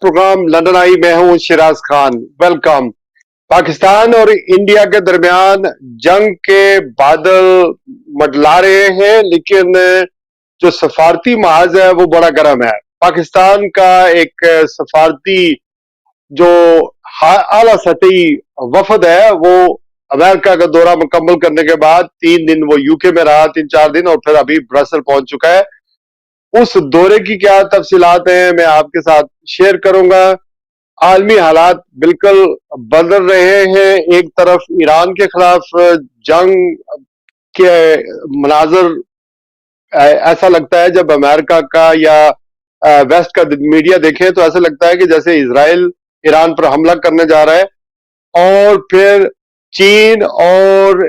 Programme London आई। मैं हूं Siraj Khan, welcome. Pakistan और इंडिया के दरमियान जंग के बादल मंडला रहे हैं, लेकिन जो सफारती महाज है वो बड़ा गर्म है। पाकिस्तान का एक सफारती जो आला सतही वफद है वो अमेरिका का दौरा मुकम्मल करने के बाद 3 दिन वो यूके में रहा, 3-4 दिन, और फिर अभी ब्रसल पहुंच चुका है। उस दौरे की क्या तफसीलात हैं मैं आपके साथ शेयर करूंगा। आलमी हालात बिल्कुल बदल रहे हैं। एक तरफ ईरान के खिलाफ जंग के मनाजर ऐसा लगता है, जब अमेरिका का या वेस्ट का मीडिया देखें तो ऐसा लगता है कि जैसे इजराइल ईरान पर हमला करने जा रहा है। और फिर चीन और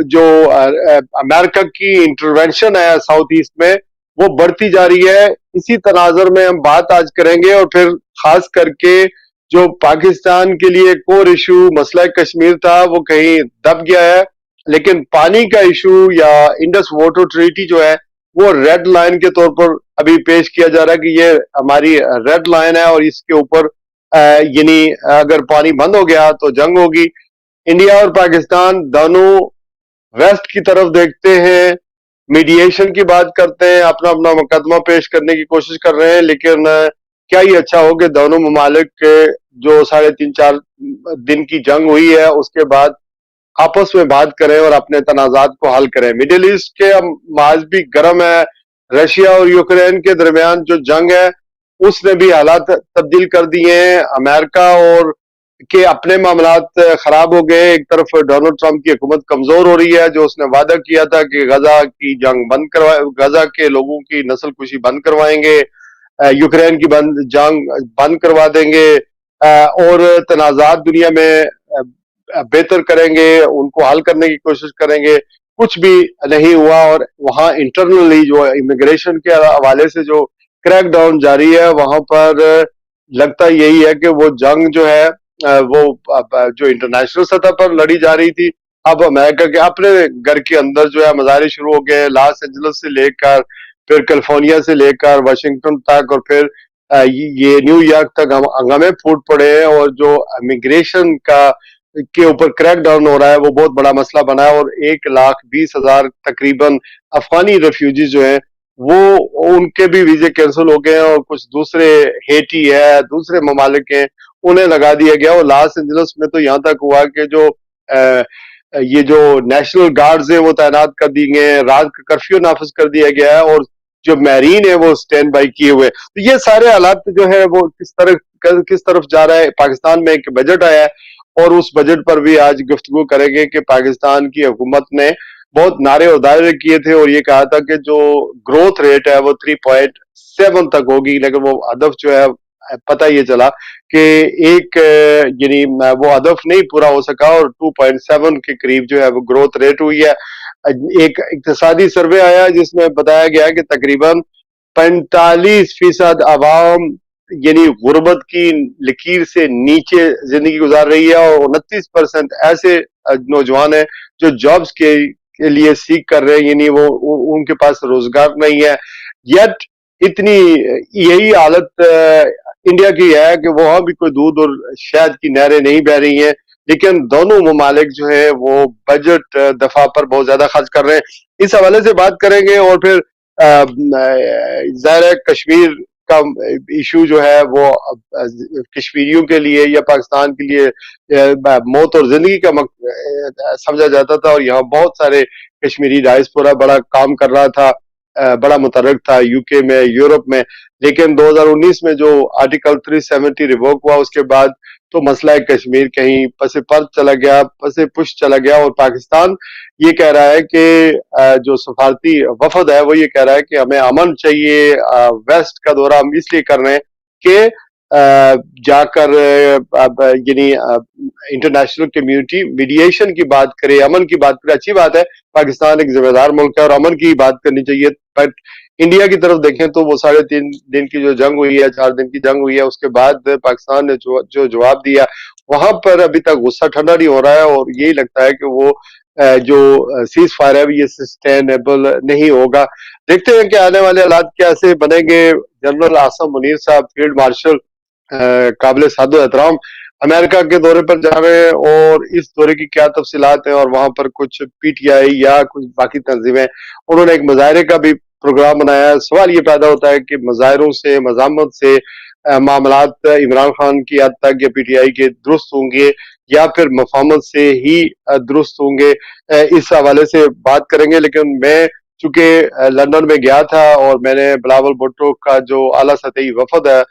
जो अमेरिका की इंटरवेंशन है साउथ ईस्ट में वो बढ़ती जा रही है। इसी तनाजर में हम बात आज करेंगे, और फिर खास करके जो पाकिस्तान के लिए कोर इशू मसला कश्मीर था वो कहीं दब गया है, लेकिन पानी का इशू या इंडस वाटर ट्रीटी जो है वो रेड लाइन के तौर पर अभी पेश किया जा रहा है कि ये हमारी रेड लाइन है और इसके ऊपर यानी अगर पानी बंद हो गया तो जंग होगी। इंडिया और पाकिस्तान दोनों वेस्ट की तरफ देखते हैं, मीडिएशन की बात करते हैं, अपना अपना मुकदमा पेश करने की कोशिश कर रहे हैं, लेकिन क्या ये अच्छा हो कि दोनों ममालिक के जो 3.5-4 दिन की जंग हुई है उसके बाद आपस में बात करें और अपने तनाजात को हल करें। मिडिल ईस्ट के माज भी गर्म है। रशिया और यूक्रेन के दरमियान जो जंग है उसने भी हालात तब्दील कर दिए हैं। अमेरिका और के अपने मामलात खराब हो गए। एक तरफ डोनाल्ड ट्रंप की हुकूमत कमजोर हो रही है, जो उसने वादा किया था कि गजा की जंग बंद करवा, गजा के लोगों की नस्ल कुशी बंद करवाएंगे, यूक्रेन की जंग बंद करवा देंगे, और तनाजात दुनिया में बेहतर करेंगे, उनको हल करने की कोशिश करेंगे। कुछ भी नहीं हुआ, और वहां इंटरनली जो इमिग्रेशन के हवाले से जो क्रैकडाउन जारी है वहां पर लगता यही है कि वो जंग जो है वो जो इंटरनेशनल सतह पर लड़ी जा रही थी, अब अमेरिका के अपने घर के अंदर जो है मुजाहरे शुरू हो गए। लॉस एंजलिस से लेकर फिर कैलिफोर्निया से लेकर वाशिंगटन तक, और फिर ये न्यूयॉर्क तक हम हंगामे फूट पड़े हैं। और जो इमिग्रेशन का के ऊपर क्रैक डाउन हो रहा है वो बहुत बड़ा मसला बना है, और 1,20,000 तकरीबन अफगानी रेफ्यूजी जो है वो उनके भी वीजे कैंसिल हो गए हैं, और कुछ दूसरे हेटी है, दूसरे ममालिक हैं, उन्हें लगा दिया गया। और लॉस एंजलिस में तो यहाँ तक हुआ कि जो ये जो नेशनल गार्ड्स है वो तैनात कर दिए गए, रात का कर्फ्यू नाफिज कर दिया गया है, और जो मैरीन है वो स्टैंड बाई किए हुए। तो ये सारे हालात जो है वो किस तरफ जा रहा है। पाकिस्तान में एक बजट आया है, और उस बजट पर भी आज गुफ्तगू करेंगे कि पाकिस्तान की हुकूमत ने बहुत नारे और दायरे किए थे और ये कहा था कि जो ग्रोथ रेट है वो 3.7 तक होगी, लेकिन वो हदफ जो है पता ये चला कि एक यानी वो हदफ नहीं पूरा हो सका, और 2.7 के करीब जो है वो ग्रोथ रेट हुई है। एक इक्तिसादी सर्वे आया जिसमें बताया गया कि तकरीबन 45% आवाम यानी गुर्बत की लकीर से नीचे जिंदगी गुजार रही है, और 29% ऐसे नौजवान हैं जो जॉब्स के लिए सीख कर रहे हैं, यानी वो उनके पास रोजगार नहीं है। यट इतनी यही हालत इंडिया की है कि वहां भी कोई दूध और शहद की नहरें नहीं बह रही हैं, लेकिन दोनों ममालिक जो है वो बजट दफा पर बहुत ज्यादा खर्च कर रहे हैं। इस हवाले से बात करेंगे, और फिर ज़ाहिर है कश्मीर का इशू जो है वो कश्मीरियों के लिए या पाकिस्तान के लिए मौत और जिंदगी का समझा जाता था, और यहाँ बहुत सारे कश्मीरी डायस्पोरा बड़ा काम कर रहा था, बड़ा मुतरक था यूके में, यूरोप में। लेकिन 2019 में जो आर्टिकल 370 रिवोक हुआ उसके बाद तो मसला कश्मीर कहीं पसे पर चला गया, पसे पुश चला गया, और पाकिस्तान ये कह रहा है कि जो सफारती वफद है वो ये कह रहा है कि हमें अमन चाहिए। वेस्ट का दौरा हम इसलिए कर रहे हैं कि जाकर यानी इंटरनेशनल कम्युनिटी मीडिएशन की बात करे, अमन की बात करे। अच्छी बात है, पाकिस्तान एक जिम्मेदार मुल्क है और अमन की बात करनी चाहिए, बट इंडिया की तरफ देखें तो वो 3.5 दिन की जो जंग हुई है, 4 दिन की जंग हुई है, उसके बाद पाकिस्तान ने जो जवाब दिया वहां पर अभी तक गुस्सा ठंडा नहीं हो रहा है, और यही लगता है कि वो जो सीज फायर है ये सस्टेनेबल नहीं होगा। देखते हैं कि आने वाले हालात कैसे बनेंगे। जनरल आसम मुनीर साहब फील्ड मार्शल काबिल सादो एहतराम अमेरिका के दौरे पर जा रहे हैं, और इस दौरे की क्या तफसीलात हैं, और वहां पर कुछ पीटीआई या कुछ बाकी तंजीमें, उन्होंने एक मुजाहरे का भी प्रोग्राम बनाया है। सवाल ये पैदा होता है कि मुजाहरों से, मजामत से मामलात इमरान खान की हद तक या पीटीआई के दुरुस्त होंगे, या फिर मफाहमत से ही दुरुस्त होंगे, इस हवाले से बात करेंगे। लेकिन मैं चूंकि लंदन में गया था और मैंने बिलावल भुट्टो का जो आला सतही वफद है,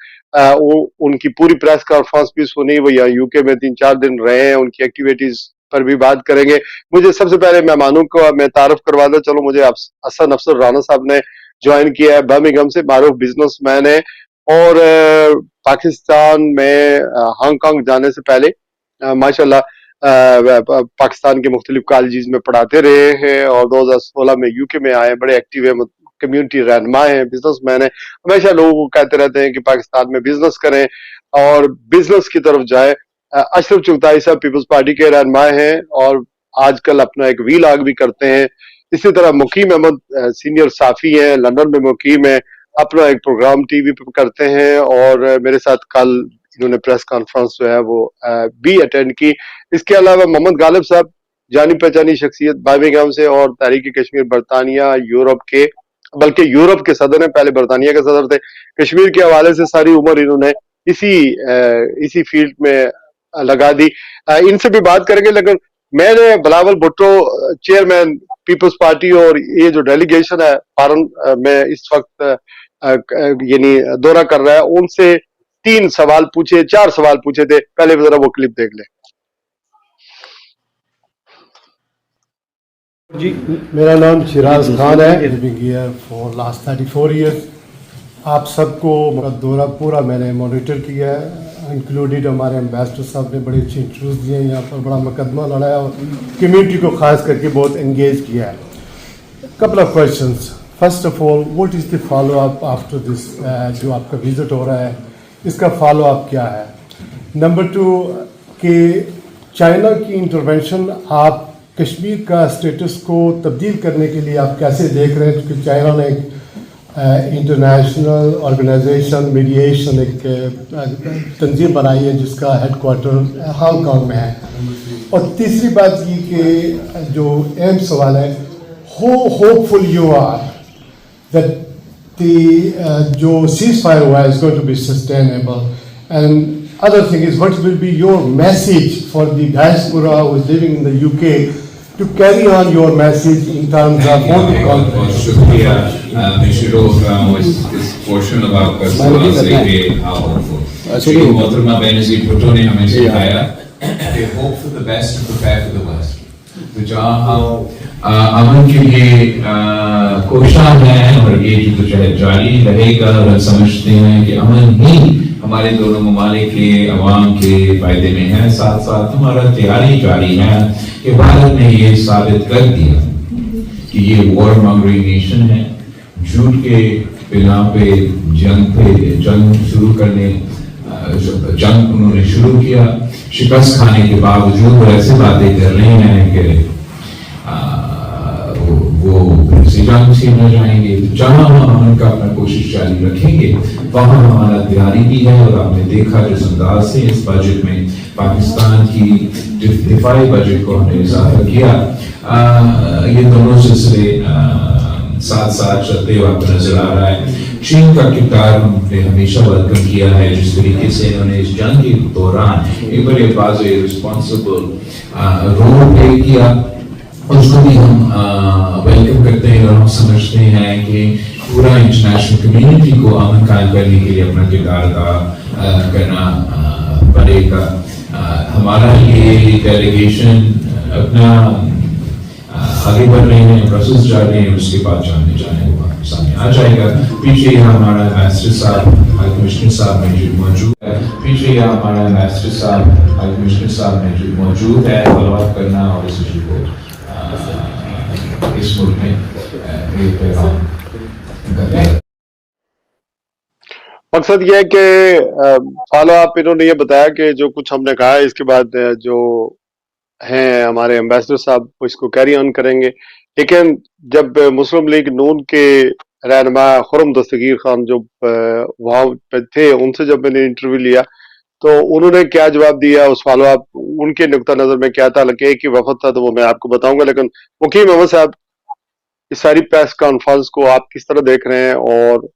उनकी पूरी प्रेस कॉन्फ्रेंस भी सुनी, वो यहाँ यूके में 3-4 दिन रहे हैं, उनकी एक्टिविटीज पर भी बात करेंगे। मुझे सबसे पहले मेहमानों को मैं तारुफ करवाता चलो, मुझे हसन अफसर राना साहब ने ज्वाइन किया है बर्मिंघम से, मारूफ बिजनेसमैन है, और पाकिस्तान में हांगकांग जाने से पहले माशाल्लाह पाकिस्तान के मुख्तलिफ कॉलेजेस में पढ़ाते रहे हैं, और 2016 में यूके में आए, बड़े एक्टिव है, कम्युनिटी रहनुमा है, बिजनेसमैन है। हमेशा लोगों को कहते रहते हैं कि पाकिस्तान में बिजनेस करें और बिजनेस की तरफ जाए। अशरफ चुगताई साहब पीपल्स पार्टी के रहनुमा हैं, और आजकल अपना एक वीलॉग भी करते हैं। इसी तरह मुकीम अहमद सीनियर साफी हैं, लंदन में मुकीम है, अपना एक प्रोग्राम टीवी पे करते हैं, और मेरे साथ कल इन्होंने प्रेस कॉन्फ्रेंस जो है वो भी अटेंड की। इसके अलावा मोहम्मद गालिब साहब जानी पहचानी शख्सियत बर्मिंघम से, और तहरीक कश्मीर बरतानिया यूरोप के, बल्कि यूरोप के सदर हैं, पहले बरतानिया के सदर थे। कश्मीर के हवाले से सारी उम्र इन्होंने इसी फील्ड में लगा दी। इनसे भी बात करेंगे, लेकिन मैंने Bilawal Bhutto chairman Peoples Party और ये जो डेलीगेशन है फॉरेन में इस वक्त यानी दौरा कर रहा है, उनसे 3 सवाल पूछे, 4 सवाल पूछे थे। पहले जरा वो क्लिप देख लें। जी, मेरा नाम शिराज खान है, living here for last 34 years. आप सबको दौरा पूरा मैंने मॉनिटर किया है, इंक्लूडेड हमारे एम्बेसडर साहब ने बड़े अच्छे इंटरव्यूज दिए हैं, यहाँ पर बड़ा मुकदमा लड़ाया और कम्युनिटी को खास करके बहुत एंगेज किया है। Couple of questions. First of all, what is the follow up after this, जो आपका विजिट हो रहा है इसका फॉलो अप क्या है? नंबर 2 कि चाइना की इंटरवेंशन आप कश्मीर का स्टेटस को तब्दील करने के लिए आप कैसे देख रहे हैं? क्योंकि चाइना ने एक इंटरनेशनल ऑर्गेनाइजेशन मीडिएशन एक तंजीम बनाई है जिसका हेडक्वार्टर हांगकांग में है। और तीसरी बात ये कि जो अहम सवाल है, how hopeful you are that जो सीज फायर हुआ है is going to be sustainable, and other thing is what will be your message for the diaspora who is living in the UK to carry on your message in terms of what the conference. शुक्रिया। मैं शुरू कर रहा हूँ इस portion of आपका सवाल से कि how hopeful। मोहतरमा बेनज़ीर भुट्टो ने हमें सिखाया कि hope for the best and prepare for the worst। तो जहाँ हम अमन के लिए कोशिश है और ये जो जारी रहेगा, और समझते हैं कि अमन ही हमारे दोनों ममालिक के अवाम के फायदे में है, साथ साथ हमारा तैयारी जारी है कि भारत ने ये साबित कर दिया कि ये वॉर मॉन्गरिंग नेशन है। झूठ के बिना पे जंग शुरू करने, जंग उन्होंने शुरू किया, शिकस्त खाने के बावजूद वो ऐसे बातें कर रहे हैं कि वो जंग से न जाएंगे। जहां हम उनका अपना कोशिश जारी रखेंगे वहां हमारा तैयारी भी है। और आपने देखा जिस अंदाज से इस बजट में पाकिस्तान की दिफाई बजट को हमने इजाफा किया, ये दोनों सिलसिले साथ साथ चलते हुए आपको नजर आ रहा है। चीन का किरदार हमने हमेशा वेलकम किया है, जिस तरीके से इन्होंने इस जंग के दौरान एक बड़े वाज़ेह रिस्पॉन्सिबल रोल प्ले किया, उसको भी हम वेलकम करते हैं। और हम समझते हैं कि पूरा इंटरनेशनल कम्युनिटी को अमन कायम करने के लिए अपना किरदार अदा करना पड़ेगा। हमारा ये डेलीगेशन अपना आगे बढ़ रहे हैं, प्रोसेस जा रहे हैं, उसके बाद जाने सामने आ जाएगा। पीछे हमारा एम्बेसडर साहब, हाई कमिश्नर साहब मौजूद है। पीछे हमारा एम्बेसडर साहब, हाई कमिश्नर साहब मौजूद है, फॉलो अप करना और इस इशू को इस मुल्क में एक पैगाम करना है। मकसद ये है कि फॉलो अप, इन्होंने ये बताया कि जो कुछ हमने कहा है इसके बाद जो हैं हमारे एम्बेसडर साहब वो इसको कैरी ऑन करेंगे। लेकिन जब मुस्लिम लीग नून के रहनुमा खुरम दस्तगीर खान जो वहाँ पे थे, उनसे जब मैंने इंटरव्यू लिया तो उन्होंने क्या जवाब दिया, उस फॉलो अप उनके नुक्ता नजर में क्या था, हालांकि एक ही वफद था तो वो मैं आपको बताऊंगा। लेकिन मुकीम अहमद साहब, इस सारी प्रेस कॉन्फ्रेंस को आप किस तरह देख रहे हैं, और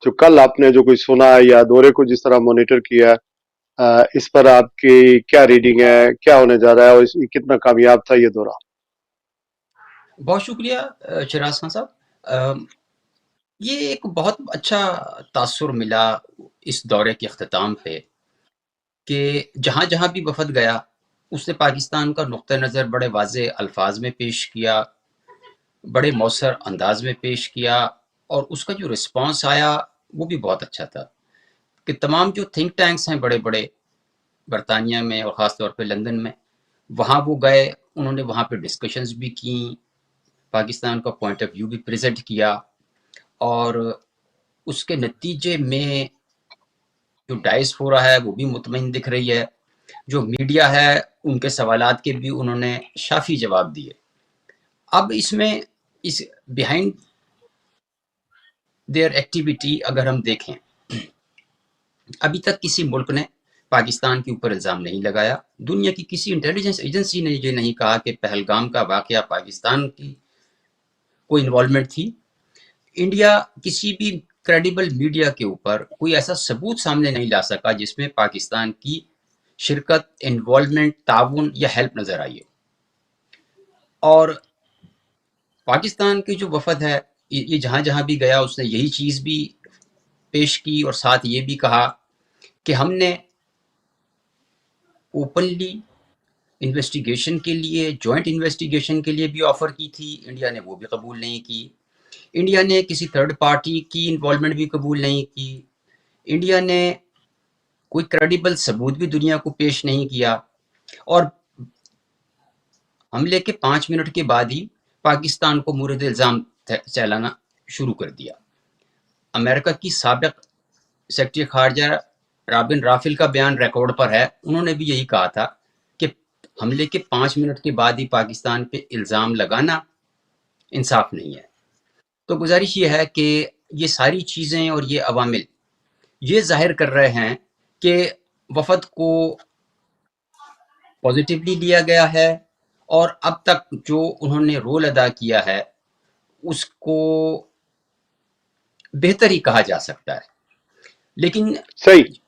जो कल आपने जो कोई सुना या दौरे को जिस तरह मॉनिटर किया, इस पर आपकी क्या रीडिंग है, क्या होने जा रहा है, और कितना कामयाब था ये दौरा? बहुत शुक्रिया चिराज खान साहब। ये एक बहुत अच्छा तासुर मिला इस दौरे के अख्ताम पे कि जहाँ जहाँ भी वफद गया उसने पाकिस्तान का नुक्ता नज़र बड़े वाज़े अल्फाज में पेश किया, बड़े मौसर अंदाज में पेश किया, और उसका जो रिस्पांस आया वो भी बहुत अच्छा था कि तमाम जो थिंक टैंक्स हैं बड़े बड़े बरतानिया में और ख़ास तौर पे लंदन में, वहाँ वो गए, उन्होंने वहाँ पे डिस्कशंस भी की, पाकिस्तान का पॉइंट ऑफ व्यू भी प्रेजेंट किया, और उसके नतीजे में जो डायस्पोरा है वो भी मुतमईन दिख रही है, जो मीडिया है उनके सवालात के भी उन्होंने शाफी जवाब दिए। अब इसमें इस बिहाइंड देयर एक्टिविटी अगर हम देखें, अभी तक किसी मुल्क ने पाकिस्तान के ऊपर इल्ज़ाम नहीं लगाया, दुनिया की किसी इंटेलिजेंस एजेंसी ने ये नहीं कहा कि पहलगाम का वाक़या पाकिस्तान की कोई इन्वॉल्वमेंट थी। इंडिया किसी भी क्रेडिबल मीडिया के ऊपर कोई ऐसा सबूत सामने नहीं ला सका जिसमें पाकिस्तान की शिरकत, इन्वॉल्वमेंट, ताउन या हेल्प नज़र आई हो। और पाकिस्तान के जो वफद है ये जहाँ जहाँ भी गया उसने यही चीज़ भी पेश की, और साथ ये भी कहा कि हमने ओपनली इन्वेस्टिगेशन के लिए, जॉइंट इन्वेस्टिगेशन के लिए भी ऑफ़र की थी, इंडिया ने वो भी कबूल नहीं की। इंडिया ने किसी थर्ड पार्टी की इन्वॉल्वमेंट भी कबूल नहीं की। इंडिया ने कोई क्रेडिबल सबूत भी दुनिया को पेश नहीं किया, और हमले के 5 मिनट के बाद ही पाकिस्तान को मुर्द इल्ज़ाम चलाना शुरू कर दिया। अमेरिका की साबिक सेक्रेटरी खारजा राबिन राफिल का बयान रिकॉर्ड पर है, उन्होंने भी यही कहा था कि हमले के 5 मिनट के बाद ही पाकिस्तान पे इल्ज़ाम लगाना इंसाफ नहीं है। तो गुजारिश ये है कि ये सारी चीज़ें और ये अवामिल ये जाहिर कर रहे हैं कि वफद को पॉजिटिवली लिया गया है, और अब तक जो उन्होंने रोल अदा किया है उसको बेहतर ही कहा जा सकता है। लेकिन सही।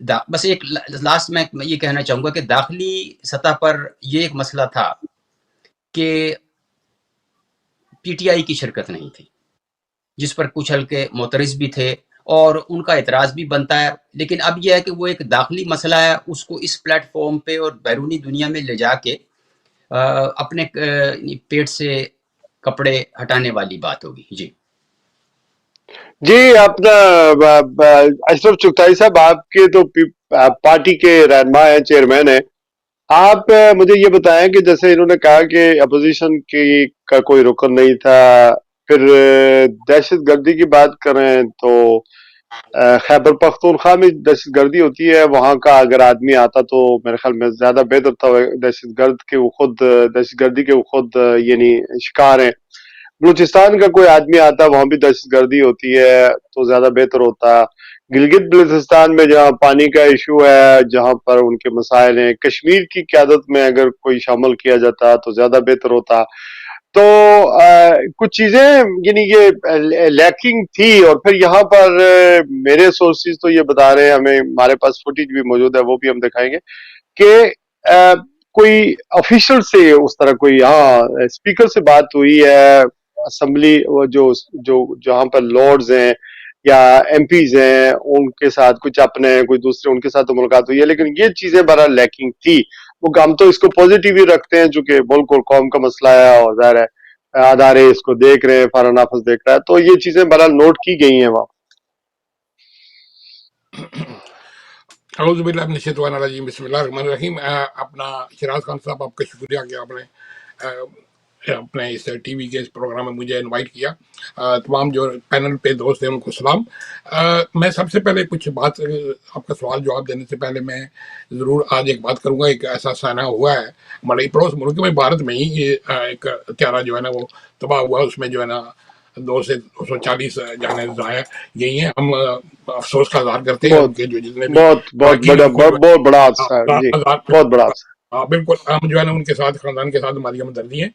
बस एक लास्ट में ये कहना चाहूँगा कि दाखिली सतह पर ये एक मसला था कि पीटीआई की शिरकत नहीं थी, जिस पर कुछ हल्के मोतरज़ भी थे और उनका एतराज़ भी बनता है। लेकिन अब यह है कि वो एक दाखिली मसला है, उसको इस प्लेटफॉर्म पे और बैरूनी दुनिया में ले जाके अपने पेट से कपड़े हटाने वाली बात होगी। जी, अपना अशरफ चुगताई साहब, आपके तो पार्टी के रहनुमा हैं, चेयरमैन हैं। आप मुझे ये बताएं कि जैसे इन्होंने कहा कि अपोजिशन की का कोई रुकन नहीं था, फिर दहशत गर्दी की बात करें तो खैबर पख्तूनख्वा में दहशत गर्दी होती है, वहां का अगर आदमी आता तो मेरे ख्याल में ज्यादा बेहतर था। दहशत गर्द के वो खुद दहशत गर्दी के वो खुद यानी शिकार हैं। बलूचिस्तान का कोई आदमी आता, वहां भी दहशत गर्दी होती है, तो ज्यादा बेहतर होता। गिलगित बल्तिस्तान में जहाँ पानी का इशू है, जहां पर उनके मसाइल हैं, कश्मीर की क्यादत में अगर कोई शामिल किया जाता तो ज्यादा बेहतर होता। तो कुछ चीजें यानी ये लैकिंग थी। और फिर यहाँ पर मेरे सोर्सेज तो ये बता रहे हैं, हमें हमारे पास फुटेज भी मौजूद है, वो भी हम दिखाएंगे कि कोई ऑफिशियल से उस तरह कोई स्पीकर से बात हुई है, असेंबली जो जो जहां पर लॉर्ड्स हैं या एमपीज हैं उनके साथ, कुछ अपने कोई दूसरे उनके साथ तो मुलाकात हुई है, लेकिन ये चीजें बड़ा लैकिंग थी। वो हम तो इसको पॉजिटिव ही रखते हैं चूंकि मुल्क और कौम का मसला है, और ज़ाहिर है अदारे इसको देख रहे हैं, फारा नाफिज देख रहा है, तो ये चीजें बड़ा नोट की गई हैं वहां। बिस्मिल्लाहिर्रहमानिर्रहीम। अपना शिराज खान साहब, आपका शुक्रिया कि आपने अपने इस टीवी के इस प्रोग्राम में मुझे इनवाइट किया। तमाम जो पैनल पे दोस्त हैं उनको सलाम। मैं सबसे पहले कुछ बात, आपका सवाल जवाब देने से पहले मैं ज़रूर आज एक बात करूंगा। एक ऐसा साना हुआ है हमारे पड़ोस मुल्क में, भारत में ही, ये एक हत्यारा जो है ना वो तबाह हुआ, उसमें जो है ना 2 से 240 जाने ज़ाया यही हैं। हम अफसोस का इज़हार करते हैं बहुत उनके जो जितने भी बहुत बहुत अरकान बड़ा हैं उनको जो बहुत बड़ा हादसा है जी, आज़ाद बहुत बड़ा हादसा। हाँ बिल्कुल, हम जो है ना उनके साथ, खानदान के साथ हमारी हमदर्दी है।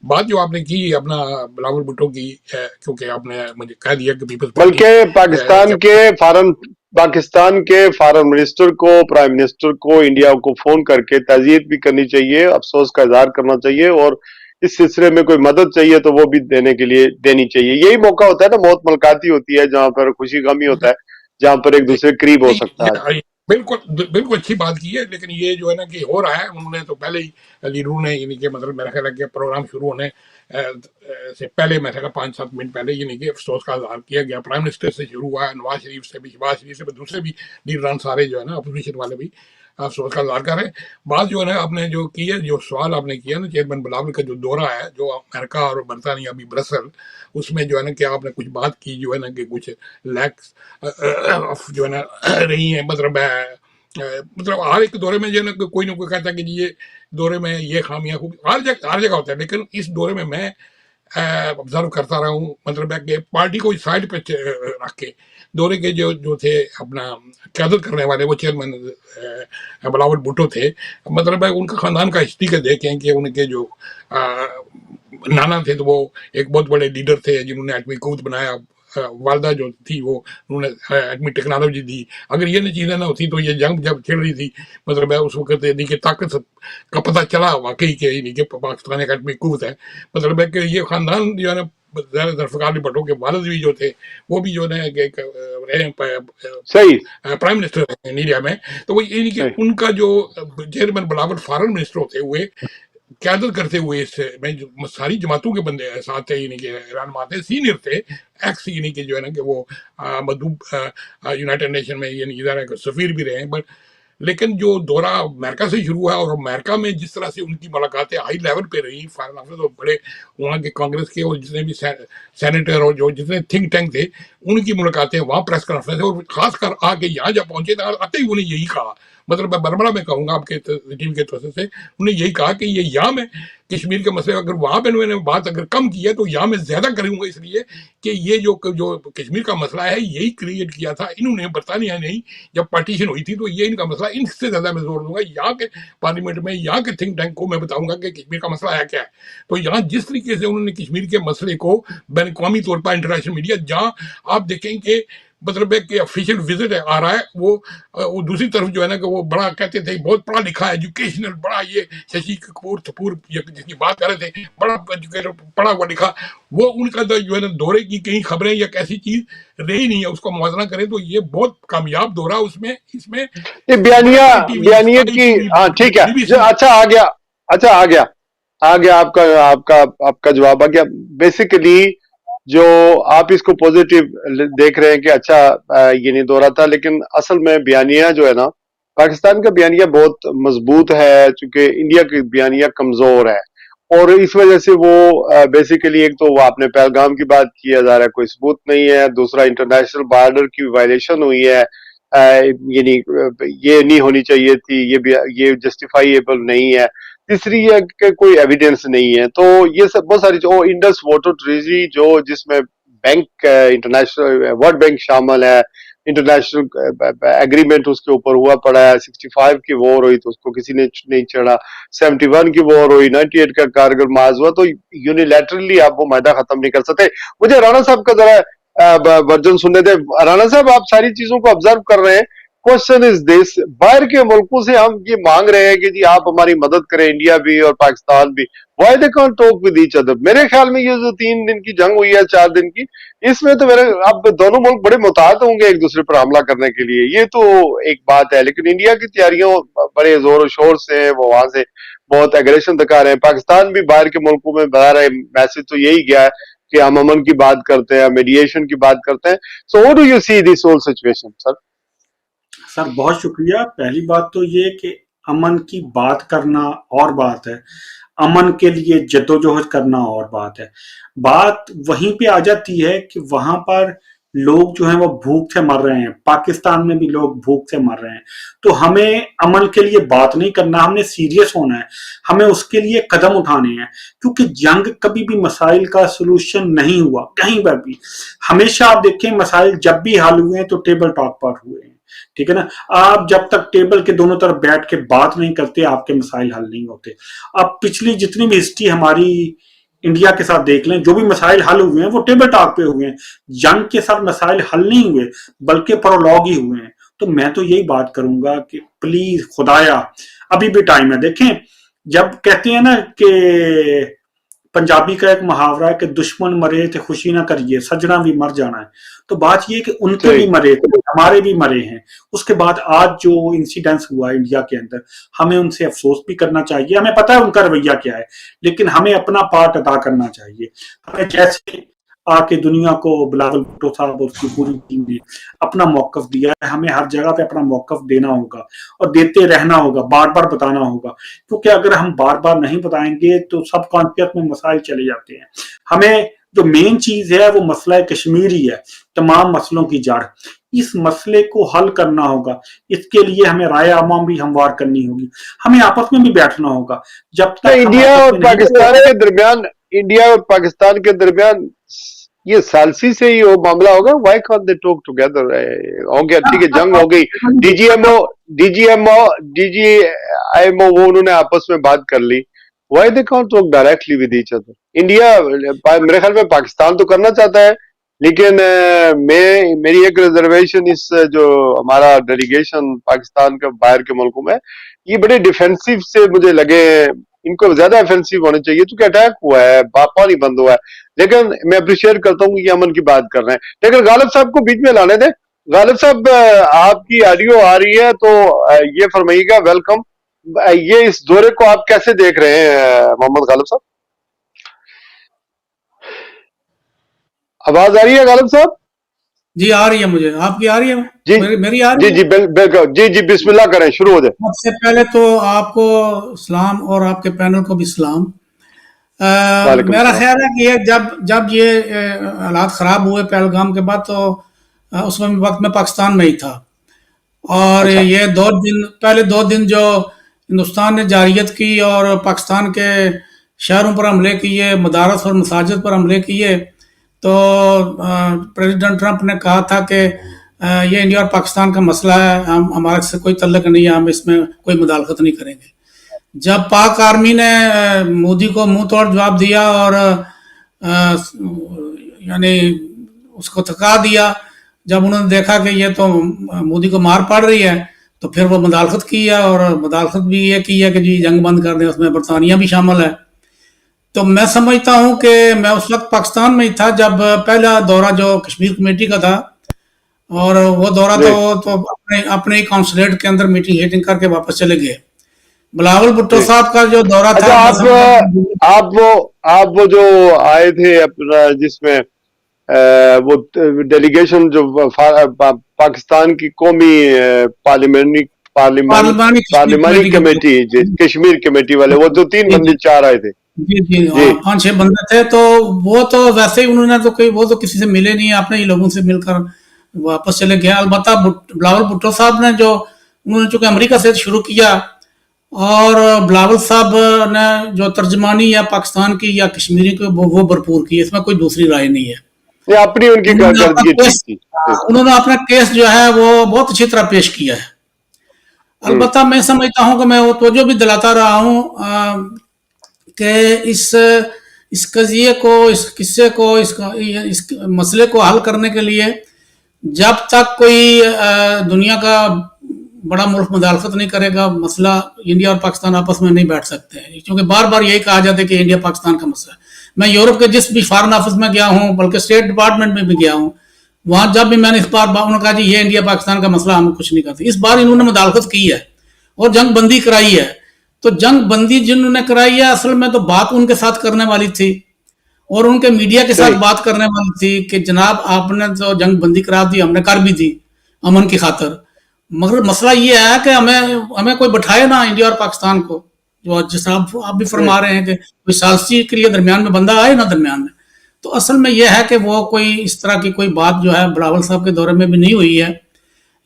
बात जो आपने की अपना बिलावल भुट्टो की, क्योंकि आपने मुझे कह दिया कि पीपल्स पार्टी बल्कि पाकिस्तान के फॉरेन मिनिस्टर को, प्राइम मिनिस्टर को, इंडिया को फोन करके ताज़ियत भी करनी चाहिए, अफसोस का इजहार करना चाहिए, और इस सिलसिले में कोई मदद चाहिए तो वो भी देने के लिए देनी चाहिए। यही मौका होता है ना, मौत मुलाकाती होती है, जहां पर खुशी गमी होता है, जहां पर एक दूसरे के करीब हो नहीं, सकता है। बिल्कुल बिल्कुल अच्छी बात की है, लेकिन ये जो है ना कि हो रहा है, उन्होंने तो पहले ही लीडरों ने यानी कि मतलब मेरा ख्याल है कि प्रोग्राम शुरू होने से पहले, मेरा ख्याल 5-7 मिनट पहले यानी कि अफसोस का इजहार किया गया। प्राइम मिनिस्टर से शुरू हुआ, नवाज शरीफ से भी, शहबाज शरीफ से भी, दूसरे भी लीडरान सारे जो है ना अपोजिशन वाले भी अफसोस का इजहार कर रहे हैं। बात जो है ना आपने जो की है, जो सवाल आपने किया ना चेयरमैन बिलावल का जो दौरा है, जो अमेरिका और बरतानिया अभी ब्रसल, उसमें जो है ना कि आपने कुछ बात की जो है ना कि कुछ लैक्स जो है ना रही है, मतलब मतलब हर एक दौरे में जो है ना कोई ना कोई कहता है कि जी ये दौरे में ये खामियां खूब हर जगह होता है, लेकिन इस दौरे में मैं ऑब्जर्व करता रहा हूँ, मतलब है कि पार्टी को साइड पे रख के दौरे के जो जो थे अपना क्यादत करने वाले वो चेयरमैन बिलावल भुट्टो थे। मतलब है उनका खानदान का हिस्ट्री का देखें कि उनके जो नाना थे तो वो एक बहुत बड़े लीडर थे जिन्होंने एटमी कूद बनाया। वालदा जो थी वो उन्होंने एटमी टेक्नोलॉजी दी। अगर ये चीज़ें ना होती तो ये जंग जब छिड़ रही थी, मतलब है उस वक्त यानी कि ताकत का पता चला वाकई के यानी कि पाकिस्तान एक एटमी कूद है। मतलब है कि ये खानदान जो है ना ज़ुल्फ़िकार भुट्टो के वालिद भी जो थे वो भी जो है रहे सही प्राइम मिनिस्टर रहे इंडिया में। तो वो यानी कि सही उनका जो चेयरमैन बिलावल फॉरेन मिनिस्टर होते हुए क्यादत करते हुए इस में जो सारी जमातों के बंदे साथ थे, यानी कि रहनुमा सीनियर थे, एक्स यानी कि जो है ना कि वो मधुब यूनाइटेड नेशन में यानी कि सफीर भी रहे हैं। बट लेकिन जो दौरा अमेरिका से शुरू हुआ और अमेरिका में जिस तरह से उनकी मुलाकातें हाई लेवल पे रही, फॉरेन ऑफिसर और बड़े वहाँ के कांग्रेस के और जितने भी सेनेटर और जो जितने थिंक टैंक थे उनकी मुलाकातें, वहाँ प्रेस कॉन्फ्रेंस, और खासकर आके यहाँ जब पहुंचे तो आते ही उन्हें यही कहा, मतलब मैं बरबड़ा में कहूँगा आपके टीम के तरफ से, उन्हें यही कहा कि ये यहाँ में कश्मीर के मसले अगर वहाँ पे उन्होंने बात अगर कम की है तो यहाँ में ज़्यादा करूँगा, इसलिए कि ये जो कश्मीर का मसला है यही क्रिएट किया था इन्होंने, बरतानिया नहीं। जब पार्टीशन हुई थी तो ये इनका मसला, इनसे ज़्यादा मैं जोर दूंगा यहाँ के पार्लियामेंट में, यहाँ के थिंक टैंक को मैं बताऊंगा कि कश्मीर का मसला है क्या है। तो यहाँ जिस तरीके से उन्होंने कश्मीर के मसले को बैन अवी तौर पर इंटरनेशनल मीडिया, जहाँ आप देखें कि मतलब है कि ऑफिशियल विजिट आ रहा है, वो दूसरी तरफ जो है ना कि वो बड़ा कहते थे बहुत पढ़ा लिखा एजुकेशनल, बड़ा ये शशि कपूर जिसकी बात कर रहे थे, बड़ा एजुकेटेड पढ़ा हुआ लिखा, वो उनका जो है ना दौरे की कई खबरें या कैसी चीज रही नहीं है, उसका मुआवजा करें तो ये बहुत कामयाब दौरा उसमें, इसमें ये बयानियत की, हाँ ठीक है, अच्छा आ गया, अच्छा आ गया आपका जवाब आ गया। बेसिकली जो आप इसको पॉजिटिव देख रहे हैं कि अच्छा ये नहीं दौरा था, लेकिन असल में बयानिया जो है ना, पाकिस्तान का बयानिया बहुत मजबूत है, चूंकि इंडिया की बयानिया कमजोर है, और इस वजह से वो बेसिकली एक तो वो आपने पहलगाम की बात किया जा रहा है, कोई सबूत नहीं है, दूसरा इंटरनेशनल बॉर्डर की वायलेशन हुई है, ये नहीं होनी चाहिए थी, ये जस्टिफाइएबल नहीं है, तीसरी है कि कोई एविडेंस नहीं है। तो ये सब बहुत सारी जो इंडस वाटर ट्रेजरी जो जिसमें बैंक, इंटरनेशनल वर्ल्ड बैंक शामिल है, इंटरनेशनल एग्रीमेंट उसके ऊपर हुआ पड़ा है, 65 की वॉर हुई तो उसको किसी ने नहीं चढ़ा, 71 की वॉर हुई, 98 का कारगिल माज हुआ, तो यूनिलैटरली आप वो मैदा खत्म नहीं कर सकते। मुझे राणा साहब का जरा वर्जन सुनने दे। राणा साहब, आप सारी चीजों को ऑब्जर्व कर रहे हैं, क्वेश्चन इज दिस, बाहर के मुल्कों से हम ये मांग रहे हैं कि जी आप हमारी मदद करें, इंडिया भी और पाकिस्तान भी, why they can't talk with each other. मेरे ख्याल में ये जो 3 दिन की जंग हुई है, 4 दिन की, इसमें तो मेरे अब दोनों मुल्क बड़े मुताहत होंगे एक दूसरे पर हमला करने के लिए, ये तो एक बात है, लेकिन इंडिया की तैयारियों बड़े जोर शोर से वो वहां से बहुत एग्रेशन दिखा रहे हैं। पाकिस्तान भी बाहर के मुल्कों में बता रहे मैसेज तो यही गया है कि हम अमन की बात करते हैं, मीडिएशन की बात करते हैं। So how do you see this whole situation sir? Sir बहुत शुक्रिया। पहली बात तो ये कि अमन की बात करना और बात है, अमन के लिए जद्दोजहद करना और बात है। बात वहीं पे आ जाती है कि वहां पर लोग जो हैं वो भूख से मर रहे हैं, पाकिस्तान में भी लोग भूख से मर रहे हैं। तो हमें अमन के लिए बात नहीं करना, हमने सीरियस होना है, हमें उसके लिए कदम उठाने हैं, क्योंकि जंग कभी भी मसाइल का सलूशन नहीं हुआ कहीं पर भी। हमेशा आप देखें मसाइल जब भी हल हुए हैं तो टेबल टॉक पर हुए हैं, ठीक है ना। आप जब तक टेबल के दोनों तरफ बैठ के बात नहीं करते आपके मसाइल हल नहीं होते। अब पिछली जितनी भी हिस्ट्री हमारी इंडिया के साथ देख लें, जो भी मसाइल हल हुए हैं वो टेबल टॉक पे हुए हैं, जंग के साथ मसाइल हल नहीं हुए बल्कि प्रोलॉग ही हुए हैं। तो मैं तो यही बात करूंगा कि प्लीज खुदाया अभी भी टाइम है। देखें, जब कहते हैं ना कि पंजाबी का एक मुहावरा है कि दुश्मन मरे थे खुशी ना करिए, सजना भी मर जाना है। तो बात ये है कि उनके भी मरे थे, हमारे भी मरे हैं। उसके बाद आज जो इंसिडेंस हुआ इंडिया के अंदर, हमें उनसे अफसोस भी करना चाहिए, हमें पता है उनका रवैया क्या है, लेकिन हमें अपना पार्ट अदा करना चाहिए। हमें जैसे आके दुनिया को बिलावल भुट्टो साहब और उसकी पूरी टीम ने अपना मौकफ दिया है, हमें हर जगह पे अपना मौकफ देना होगा और देते रहना होगा, बार बार बताना होगा, क्योंकि अगर हम बार बार नहीं बताएंगे तो सब कॉन्शियस में मसाइल चले जाते हैं। हमें जो मेन चीज है वो मसला कश्मीर ही है, तमाम मसलों की जड़। इस मसले को हल करना होगा, इसके लिए हमें राय आवाम भी हमवार करनी होगी, हमें आपस में भी बैठना होगा। जब तक इंडिया और पाकिस्तान के दरमियान ये सालसी से ही वो मामला होगा, why can't they talk together? हो गया, ठीक है, जंग हो गई, डीजीआईएमओ वो उन्होंने आपस में बात कर ली, why they can't talk directly with each other? India मेरे ख्याल में पाकिस्तान तो करना चाहता है, लेकिन मेरी एक रिजर्वेशन इस जो हमारा डेलीगेशन पाकिस्तान का बाहर के मुल्कों में, ये बड़े डिफेंसिव से मुझे लगे, इनको ज्यादा ऑफेंसिव होने चाहिए, क्योंकि अटैक हुआ है, पानी बंद हुआ है। लेकिन मैं अप्रिशिएट करता हूँ कि अमन की बात कर रहे हैं, लेकिन गालिब साहब को बीच में लाने दें। गालिब साहब, आपकी ऑडियो आ रही है तो ये फरमाइएगा, वेलकम। ये इस दौरे को आप कैसे देख रहे हैं मोहम्मद गालिब साहब? आवाज आ रही है गालिब साहब? जी आ रही है, मुझे आपकी आ रही है जी, मेरी आ रही जी है? बिल्कुल, जी बिस्मिल्लाह करें, शुरू हो जाए। सबसे पहले तो आपको सलाम और आपके पैनल को भी सलाम। मेरा ख्याल है कि ये जब ये हालात ख़राब हुए पहलगाम के बाद, तो उस वक्त मैं पाकिस्तान में ही था, और अच्छा। ये पहले दो दिन जो हिंदुस्तान ने जारियत की और पाकिस्तान के शहरों पर हमले किए, मदारस और मसाजिद पर हमले किए, तो प्रेसिडेंट ट्रंप ने कहा था कि ये इंडिया और पाकिस्तान का मसला है, हमारे से कोई तल्लक नहीं है, हम इसमें कोई मुदाखलत नहीं करेंगे। जब पाक आर्मी ने मोदी को मुंह तोड़ जवाब दिया और यानी उसको थका दिया, जब उन्होंने देखा कि ये तो मोदी को मार पड़ रही है, तो फिर वो मुदाखलत किया, और मुदाखलत भी ये की है कि जी जंग बंद कर दें, उसमें बरतानिया भी शामिल है। तो मैं समझता हूं कि मैं उस वक्त पाकिस्तान में ही था जब पहला दौरा जो कश्मीर कमेटी का था, और वो दौरा तो अपने कॉन्सुलेट के अंदर मीटिंग करके वापस चले गए। बिलावल भुट्टो साहब का जो दौरा था, आप वो जो आए थे अपना, जिसमें वो डेलीगेशन जो पाकिस्तान की कौमी पार्लिमानी कमेटी, कश्मीर कमेटी वाले, वो जो 3 बंदे 4 आए थे, जी 5-6 बंदे थे, तो वो तो वैसे ही उन्होंने तो वो तो किसी से मिले नहीं, अपने ही लोगों से मिलकर वापस चले गए। अलबत्ता बिलावल भुट्टो साहब ने उन्होंने चूंकि अमेरिका से शुरू किया, और बिलावल साहब ने जो तर्जमानी या पाकिस्तान की या कश्मीरी की वो भरपूर की, इसमें कोई दूसरी राय नहीं है। अपनी उनकी उन्होंने अपना केस जो है वो बहुत अच्छी तरह पेश किया है। अलबत्ता मैं समझता हूं कि मैं वो तवज्जो भी दिलाता रहा हूं कि इस कजिए को, इस किस्से को, इस मसले को हल करने के लिए जब तक कोई दुनिया का बड़ा मुल्क मुदाखलत नहीं करेगा, मसला इंडिया और पाकिस्तान आपस में नहीं बैठ सकते हैं, क्योंकि बार बार यही कहा जाता है कि इंडिया पाकिस्तान का मसला है। मैं यूरोप के जिस भी फॉरेन ऑफिस में गया हूं, बल्कि स्टेट डिपार्टमेंट में भी गया हूं, वहां जब भी मैंने इस बार उन्होंने कहा जी ये इंडिया पाकिस्तान का मसला, हम कुछ नहीं करते। इस बार इन्होंने मुदाखलत की है और जंग बंदी कराई है। तो जंग बंदी जिन्होंने कराई है, असल में तो बात उनके साथ करने वाली थी और उनके मीडिया के साथ बात करने वाली थी कि जनाब आपने तो जंग बंदी करा दी, हमने कर भी दी अमन की खातर, मगर मसला ये है कि हमें कोई बैठाए ना इंडिया और पाकिस्तान को, जो जिस आप भी फरमा रहे हैं कि कोई सालसी के लिए दरमियान में बंदा आए ना दरमियान में। تو اصل میں یہ ہے کہ وہ کوئی اس طرح کی کوئی بات جو ہے بلاول صاحب کے دورے میں بھی نہیں ہوئی ہے.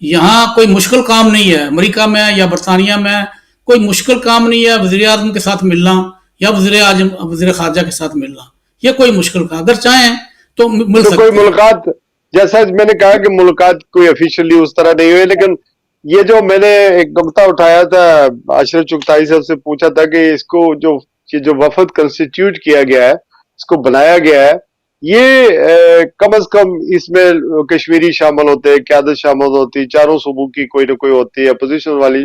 یہاں کوئی مشکل کام نہیں ہے امریکہ میں یا برطانیہ میں، کوئی مشکل کام نہیں ہے وزیر اعظم کے ساتھ ملنا یا وزیر خارجہ کے ساتھ ملنا. یہ کوئی مشکل کام، اگر چاہیں تو مل سکتے کوئی ملاقات، جیسا میں نے کہا کہ ملاقات کوئی افیشلی اس طرح نہیں ہوئی، لیکن یہ جو میں نے ایک نقطہ اٹھایا تھا اشرف چغتائی سے، اس سے پوچھا تھا کہ اس کو جو وفد کنسٹیٹیوٹ کیا گیا ہے، اس کو بنایا گیا ہے، یہ کم از کم اس میں کشمیری شامل ہوتے، قیادت شامل ہوتی، چاروں صوبوں کی کوئی نہ کوئی ہوتی ہے، اپوزیشن والی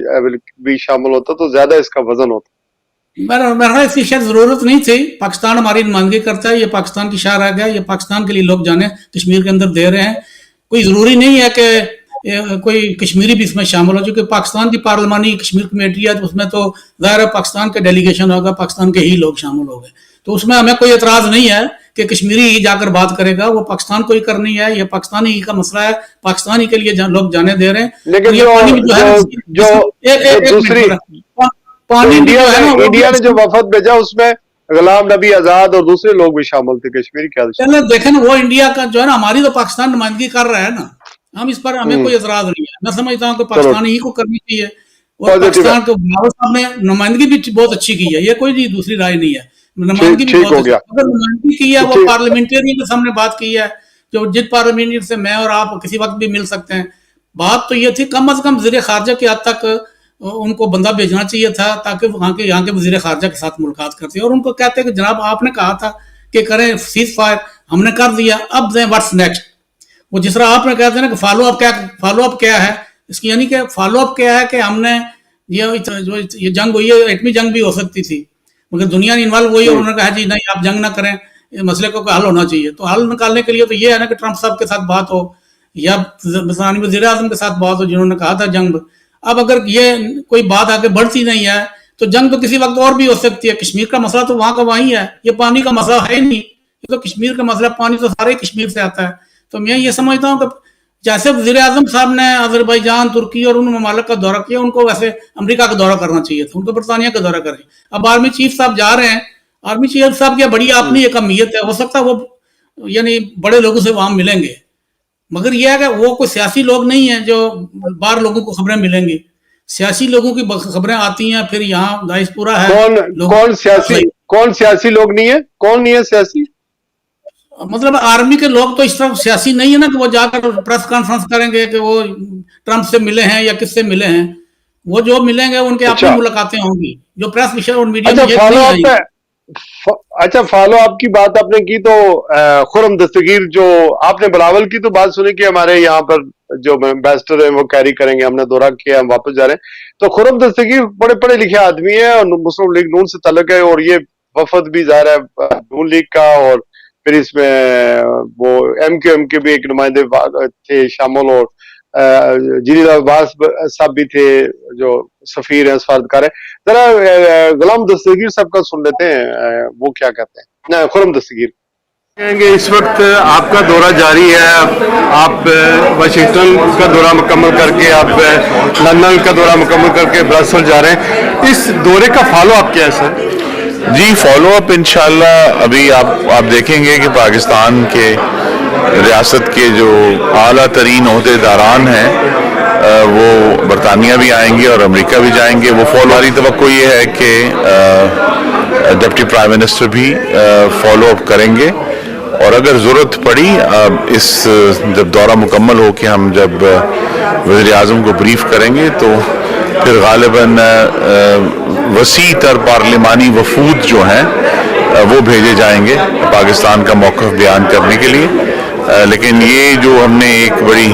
بھی شامل ہوتا تو زیادہ اس کا وزن ہوتا. میرا اس کی شاید ضرورت نہیں تھی. پاکستان ہماری نمائندگی کرتا ہے، یہ پاکستان کی شاہ رہ گیا، یہ پاکستان کے لیے لوگ جانے کشمیر کے اندر دے رہے ہیں. کوئی ضروری نہیں ہے کہ کوئی کشمیری بھی اس میں شامل ہو، چونکہ پاکستان کی پارلیمانی کشمیر کمیٹی ہے تو اس میں تو ظاہر ہے پاکستان کے ڈیلیگیشن ہوگا، پاکستان کے ہی لوگ شامل ہو گئے، تو اس میں ہمیں کوئی اعتراض نہیں ہے کہ کشمیری ہی جا کر بات کرے گا. وہ پاکستان کو ہی کرنی ہے، یہ پاکستانی ہی کا مسئلہ ہے، پاکستانی کے لیے لوگ جانے دے رہے ہیں. لیکن انڈیا نے جو وفد بھیجا اس میں غلام نبی آزاد اور دوسرے لوگ بھی شامل تھے کشمیری قیادت. دیکھیں نا، وہ انڈیا کا جو ہے نا، ہماری تو پاکستان نمائندگی کر رہا ہے نا، ہم اس پر ہمیں کوئی اعتراض نہیں ہے. میں سمجھتا ہوں کہ پاکستانی ہی کو کرنی چاہیے، اور پاکستان کو بلاول صاحب نے نمائندگی بھی بہت اچھی کی ہے، یہ کوئی دوسری رائے نہیں ہے. نمائندگی بھی بہت اچھی، اگر نمائندگی کی ہے وہ پارلیمنٹرین کے سامنے بات کی ہے، جو جن پارلیمنٹرین سے میں اور آپ کسی وقت بھی مل سکتے ہیں. بات تو یہ تھی کم از کم وزیر خارجہ کی حد تک ان کو بندہ بھیجنا چاہیے تھا تاکہ یہاں کے وزیر خارجہ کے ساتھ ملاقات کرتے، اور ان کو کہتے کہ جناب آپ نے کہا تھا کہ کریں سیز فائر، ہم نے کر دیا، اب دیں واٹس نیکسٹ. وہ جس طرح آپ نے کہتے ہیں نا کہ فالو اپ کیا ہے، اس کی یعنی کہ فالو اپ کیا ہے کہ ہم نے یہ جنگ ہوئی ہے، ایٹمی جنگ بھی ہو سکتی تھی مگر دنیا نے انوالو ہوئی اور انہوں نے کہا جی نہیں آپ جنگ نہ کریں، مسئلے کو حل ہونا چاہیے. تو حل نکالنے کے لیے تو یہ ہے نا کہ ٹرمپ صاحب کے ساتھ بات ہو یا وزیر اعظم کے ساتھ بات ہو جنہوں نے کہا تھا جنگ. اب اگر یہ کوئی بات آگے بڑھتی نہیں ہے تو جنگ تو کسی وقت اور بھی ہو سکتی ہے. کشمیر کا مسئلہ تو وہاں کا وہیں ہے، یہ پانی کا مسئلہ ہے ہی نہیں، یہ تو کشمیر کا مسئلہ، پانی تو سارے کشمیر سے آتا ہے. تو میں یہ سمجھتا ہوں کہ جیسے وزیر اعظم صاحب نے آذربائیجان، ترکی اور ان ممالک کا دورہ کیا، ان کو ویسے امریکہ کا دورہ کرنا چاہیے تھا، ان کو برطانیہ کا دورہ کریں. اب آرمی چیف صاحب جا رہے ہیں، آرمی چیف صاحب کی بڑی اپنی ایک اہمیت ہے، ہو سکتا ہے وہ یعنی بڑے لوگوں سے وہاں ملیں گے، مگر یہ ہے کہ وہ کوئی سیاسی لوگ نہیں ہیں جو باہر لوگوں کو خبریں ملیں گی. سیاسی لوگوں کی خبریں آتی ہیں، پھر یہاں داعش پورا ہے. کون سیاسی لوگ نہیں ہے؟ کون نہیں ہے سیاسی؟ مطلب آرمی کے لوگ تو اس طرح سیاسی نہیں ہے نا کہ وہ جا کر پریس کانفرنس کریں گے کہ وہ ٹرمپ سے ملے ہیں یا کس سے ملے ہیں. وہ جو ملیں گے ان کے اپنی ملاقاتیں ہوں گی جو پریس اور میڈیا میں. اچھا، فالو آپ کی بات آپ نے کی تو خرم دستگیر، جو آپ نے بلاول کی تو بات سنی کہ ہمارے یہاں پر جو ایمبیسڈر ہیں وہ کیری کریں گے، ہم نے دورہ کیا، ہم واپس جا رہے ہیں. تو خرم دستگیر بڑے پڑھے لکھے آدمی ہیں اور مسلم لیگ نون سے تعلق ہے، اور یہ وفد بھی ظاہر ہے نون لیگ کا، اور پھر اس میں وہ ایم کے بھی ایک نمائندے تھے شامل، اور جلیل عباس صاحب بھی تھے جو سفیر ہیں، سفارتکار ہیں. ذرا غلام دستگیر صاحب کا سن لیتے ہیں وہ کیا کہتے ہیں. خرم دستگیر کہیں گے اس وقت آپ کا دورہ جاری ہے، آپ واشنگٹن کا دورہ مکمل کر کے، آپ لندن کا دورہ مکمل کر کے برسل جا رہے ہیں، اس دورے کا فالو اپ کیا ہے سر؟ جی فالو اپ انشاءاللہ ابھی آپ دیکھیں گے کہ پاکستان کے ریاست کے جو اعلیٰ ترین عہدیداران ہیں وہ برطانیہ بھی آئیں گے اور امریکہ بھی جائیں گے. وہ فالو ہماری توقع یہ ہے کہ ڈپٹی پرائم منسٹر بھی فالو اپ کریں گے، اور اگر ضرورت پڑی اس جب دورہ مکمل ہو کے ہم جب وزیر اعظم کو بریف کریں گے تو پھر غالباً وسیع تر پارلیمانی وفود جو ہیں وہ بھیجے جائیں گے پاکستان کا موقف بیان کرنے کے لیے. لیکن یہ جو ہم نے ایک بڑی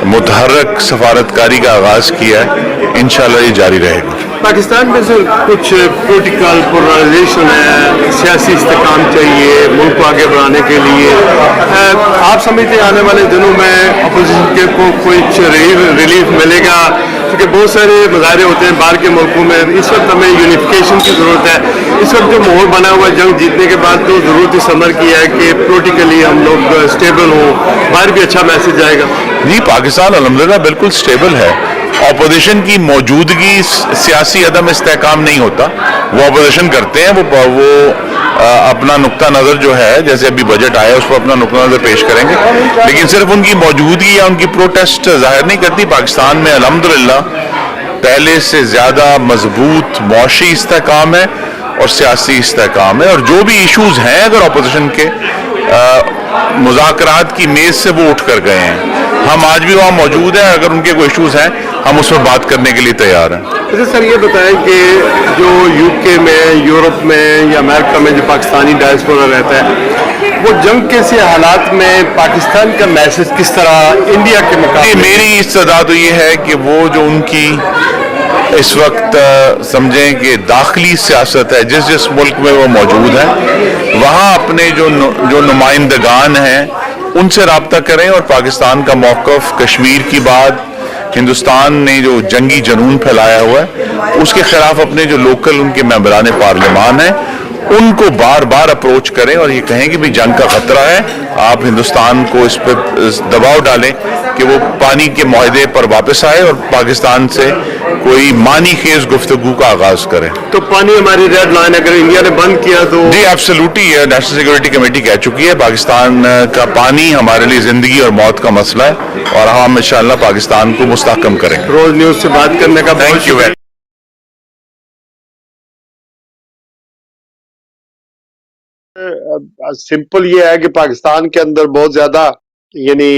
متحرک سفارتکاری کا آغاز کیا ہے، انشاءاللہ یہ جاری رہے گا. پاکستان میں سے کچھ پولیٹیکل پولرائزیشن ہے، سیاسی استحکام چاہیے ملک کو آگے بڑھانے کے لیے. آپ سمجھتے ہیں آنے والے دنوں میں اپوزیشن کے کو کچھ ریلیف ملے گا؟ کیونکہ بہت سارے مظاہرے ہوتے ہیں باہر کے ملکوں میں، اس وقت ہمیں یونیفیکیشن کی ضرورت ہے. اس وقت جو ماحول بنا ہوا ہے جنگ جیتنے کے بعد تو ضرورت اس عمل کی ہے کہ پولیٹیکلی ہم لوگ اسٹیبل ہوں، باہر بھی اچھا میسج جائے گا. جی پاکستان الحمدللہ بالکل اسٹیبل ہے. اپوزیشن کی موجودگی سیاسی عدم استحکام نہیں ہوتا، وہ اپوزیشن کرتے ہیں, وہ اپنا نقطہ نظر جو ہے, جیسے ابھی بجٹ آیا اس پر اپنا نقطہ نظر پیش کریں گے, لیکن صرف ان کی موجودگی یا ان کی پروٹیسٹ ظاہر نہیں کرتی. پاکستان میں الحمدللہ پہلے سے زیادہ مضبوط معاشی استحکام ہے اور سیاسی استحکام ہے, اور جو بھی ایشوز ہیں اگر اپوزیشن کے مذاکرات کی میز سے وہ اٹھ کر گئے ہیں. ہم آج بھی وہاں موجود ہیں, اگر ان کے کوئی ایشوز ہیں ہم اس پر بات کرنے کے لیے تیار ہیں. اچھا سر, یہ بتائیں کہ جو UK میں, یورپ میں یا امریکہ میں جو پاکستانی ڈائسپورا رہتا ہے, وہ جنگ کے سے حالات میں پاکستان کا میسج کس طرح انڈیا کے مقابلے؟ میری استدعا تو یہ ہے کہ وہ جو ان کی اس وقت سمجھیں کہ داخلی سیاست ہے, جس ملک میں وہ موجود ہیں وہاں اپنے جو نمائندگان ہیں ان سے رابطہ کریں, اور پاکستان کا موقف, کشمیر کی بات, ہندوستان نے جو جنگی جنون پھیلایا ہوا ہے اس کے خلاف اپنے جو لوکل ان کے ممبران پارلیمان ہیں ان کو بار بار اپروچ کریں اور یہ کہیں کہ بھی جنگ کا خطرہ ہے, آپ ہندوستان کو اس پہ دباؤ ڈالیں کہ وہ پانی کے معاہدے پر واپس آئے اور پاکستان سے کوئی معنی خیز گفتگو کا آغاز کرے. تو پانی ہماری ریڈ لائن اگر انڈیا نے بند کیا تو؟ جی ایبسلیوٹلی, نیشنل سیکورٹی کمیٹی کہہ چکی ہے پاکستان کا پانی ہمارے لیے زندگی اور موت کا مسئلہ ہے, اور ہم انشاءاللہ پاکستان کو مستحکم کریں گے. روز نیوز سے بات کرنے کا تھینک یو ویری سمپل یہ ہے کہ پاکستان کے اندر بہت زیادہ یعنی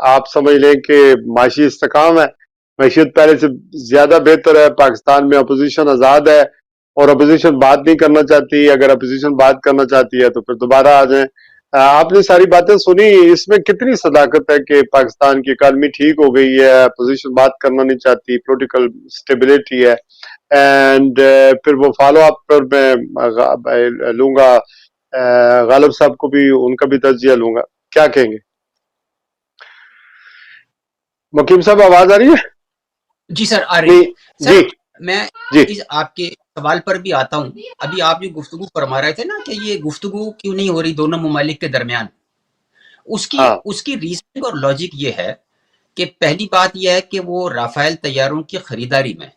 آپ سمجھ لیں کہ معاشی استحکام ہے, معیشت پہلے سے زیادہ بہتر ہے, پاکستان میں اپوزیشن آزاد ہے اور اپوزیشن بات نہیں کرنا چاہتی, اگر اپوزیشن بات کرنا چاہتی ہے تو پھر دوبارہ آ جائیں. آپ نے ساری باتیں سنی, اس میں کتنی صداقت ہے کہ پاکستان کی اکانومی ٹھیک ہو گئی ہے, اپوزیشن بات کرنا نہیں چاہتی, پولیٹیکل اسٹیبلٹی ہے, اینڈ پھر وہ فالو اپ پر میں لوں گا, غالب صاحب کو بھی ان کا بھی تجزیہ لوں گا, کیا کہیں گے؟ مکیم صاحب آواز آ رہی ہے؟ جی سر آ رہی ہے. سر جی میں جی اس آپ کے سوال پر بھی آتا ہوں. ابھی آپ جو گفتگو فرما رہے تھے نا کہ یہ گفتگو کیوں نہیں ہو رہی دونوں ممالک کے درمیان, ہاں اس کی ریزننگ اور لاجک یہ ہے کہ پہلی بات یہ ہے کہ وہ رافیل طیاروں کی خریداری میں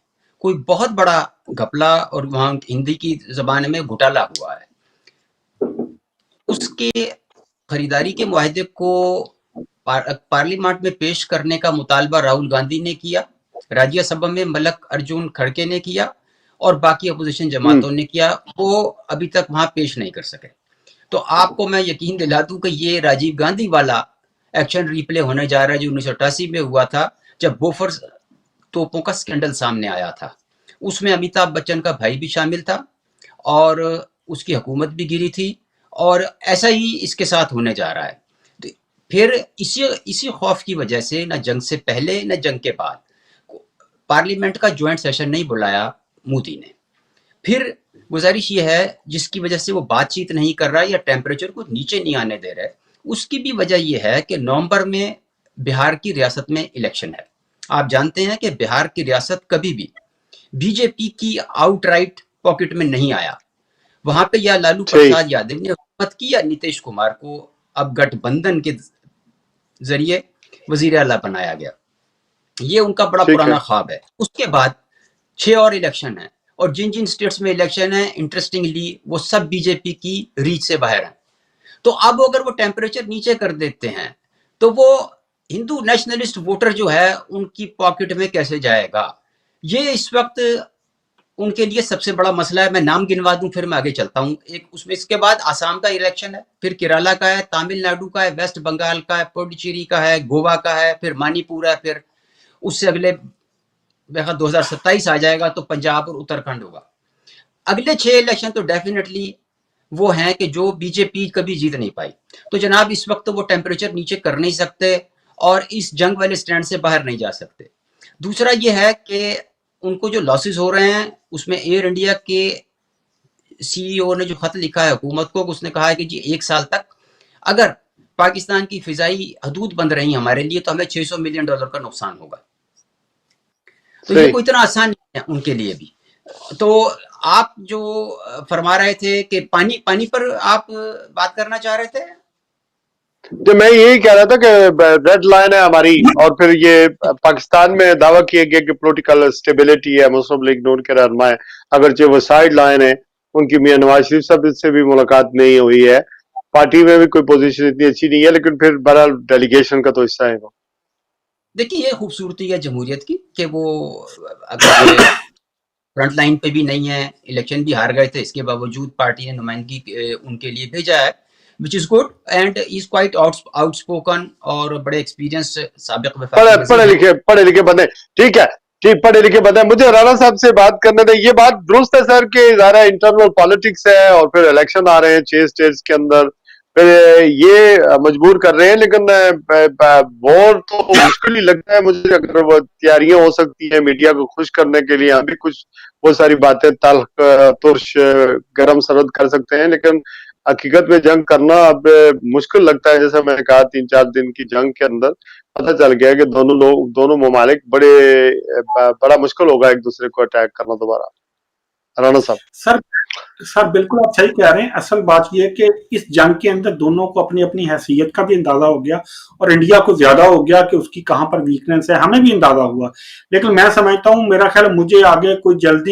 کوئی بہت بڑا گھپلا اور وہاں ہندی کی زبان میں گھوٹالا ہوا ہے. اس کے خریداری کے معاہدے کو پارلیمنٹ میں پیش کرنے کا مطالبہ راہل گاندھی نے کیا, راجیہ سبھا میں ملک ارجن کھڑکے نے کیا اور باقی اپوزیشن جماعتوں نے کیا, وہ ابھی تک وہاں پیش نہیں کر سکے. تو آپ کو میں یقین دلا دوں کہ یہ راجیو گاندھی والا ایکشن ریپلے ہونے جا رہا ہے جو 1988 میں ہوا تھا جب بوفرز توپوں کا سکینڈل سامنے آیا تھا. اس میں امیتابھ بچن کا بھائی بھی شامل تھا اور اس کی حکومت بھی گری تھی, اور ایسا ہی اس کے ساتھ ہونے جا رہا ہے. پھر اسی خوف کی وجہ سے نہ جنگ سے پہلے نہ جنگ کے بعد پارلیمنٹ کا جوائنٹ سیشن نہیں بلایا مودی نے. پھر گزارش یہ ہے جس کی وجہ سے وہ بات چیت نہیں کر رہا یا ٹیمپریچر کو نیچے نہیں آنے دے رہے, اس کی بھی وجہ یہ ہے کہ نومبر میں بہار کی ریاست میں الیکشن ہے. آپ جانتے ہیں کہ بہار کی ریاست کبھی بھی بی جے پی کی آؤٹ رائٹ پاکٹ میں نہیں آیا. وہاں پہ یا لالو پرساد یادو نے حکومت کی یا نتیش کمار کو اب گٹھ بندھن کے ذریعے وزیر اعلیٰ بنایا گیا. یہ ان کا بڑا پرانا خواب ہے. اس کے بعد 6 اور الیکشن ہیں, اور جن اسٹیٹس میں الیکشن ہیں انٹرسٹنگلی وہ سب بی جے پی کی ریچ سے باہر ہیں. تو اب اگر وہ ٹیمپریچر نیچے کر دیتے ہیں تو وہ ہندو نیشنلسٹ ووٹر جو ہے ان کی پاکٹ میں کیسے جائے گا, یہ اس وقت ان کے لیے سب سے بڑا مسئلہ ہے. میں نام گنوا دوں پھر میں آگے چلتا ہوں. اس کے بعد آسام کا الیکشن ہے, پھر کیرالا کا ہے, تامل ناڈو کا ہے, ویسٹ بنگال کا ہے, پڈوچیری کا ہے, گوا کا ہے, پھر منی پور ہے, پھر اس سے اگلے 2027 آ جائے گا تو پنجاب اور اتراکھنڈ ہوگا. اگلے 6 الیکشن تو ڈیفینیٹلی وہ ہیں کہ جو بی جے پی کبھی جیت نہیں پائی. تو جناب اس وقت وہ ٹیمپریچر نیچے کر نہیں سکتے اور اس جنگ والے سٹینڈ سے باہر نہیں جا سکتے. دوسرا یہ ہے کہ ان کو جو لاسز ہو رہے ہیں اس میں ایئر انڈیا کے سی ای او نے جو خط لکھا ہے حکومت کو, اس نے کہا ہے کہ جی 1 سال تک اگر پاکستان کی فضائی حدود بند رہی ہمارے لیے تو ہمیں $600 ملین کا نقصان ہوگا. تو یہ کوئی اتنا آسان نہیں ہے ان کے لیے بھی. تو آپ جو فرما رہے تھے کہ پانی پر آپ بات کرنا چاہ رہے تھے. جو میں یہی کہہ رہا تھا کہ ریڈ لائن ہے ہماری، اور پھر یہ پاکستان میں دعویٰ کیا گیا کہ پولیٹیکل اسٹیبلٹی ہے، مسلم لیگ نون کے رہنما ہے، اگرچہ وہ سائڈ لائن ہے ان کی، میاں نواز شریف صاحب سے بھی ملاقات نہیں ہوئی ہے، پارٹی میں بھی کوئی پوزیشن اتنی اچھی نہیں ہے، لیکن پھر بہرحال ڈیلیگیشن کا تو حصہ ہے وہ۔ دیکھیے یہ خوبصورتی ہے جمہوریت کی کہ وہ اگر فرنٹ لائن پہ بھی نہیں ہے، الیکشن بھی ہار گئے تھے، اس کے باوجود پارٹی نے نمائندگی ان کے لیے بھیجا ہے، which is good and is quite outspoken, اور بڑے ایکسپیرینس سابق وفاقی وزیر پڑھے لکھے بندے، ٹھیک ہے، ٹھیک، پڑھے لکھے بندے۔ مجھے رانا صاحب سے بات کرنے دیں، یہ بات درست ہے سر کہ ظاہر انٹرنل پالیٹکس ہے، اور پھر الیکشن آ رہے ہیں 6 اسٹیٹس کے اندر، پھر یہ مجبور کر رہے ہیں، لیکن ووٹ تو مشکل ہی لگتا ہے مجھے، اگر وہ تیاریاں ہو سکتی ہیں میڈیا کو خوش کرنے کے لیے، ہم بھی کچھ بہت ساری باتیں تلخ ترش گرم سرد کر سکتے ہیں، لیکن حقیقت میں جنگ کرنا اب مشکل لگتا ہے۔ جیسا میں نے کہا 3-4 دن کی جنگ کے اندر پتہ چل گیا کہ دونوں ممالک بڑا مشکل ہوگا ایک دوسرے کو اٹیک کرنا دوبارہ۔ رانا صاحب سر بالکل آپ صحیح کہہ رہے ہیں، اصل بات یہ ہے کہ اس جنگ کے اندر دونوں کو اپنی اپنی حیثیت کا بھی اندازہ ہو گیا، اور انڈیا کو زیادہ ہو گیا کہ اس کی کہاں پر ویکنس ہے، ہمیں بھی اندازہ ہوا، لیکن میں سمجھتا ہوں، میرا خیال مجھے آگے کوئی جلد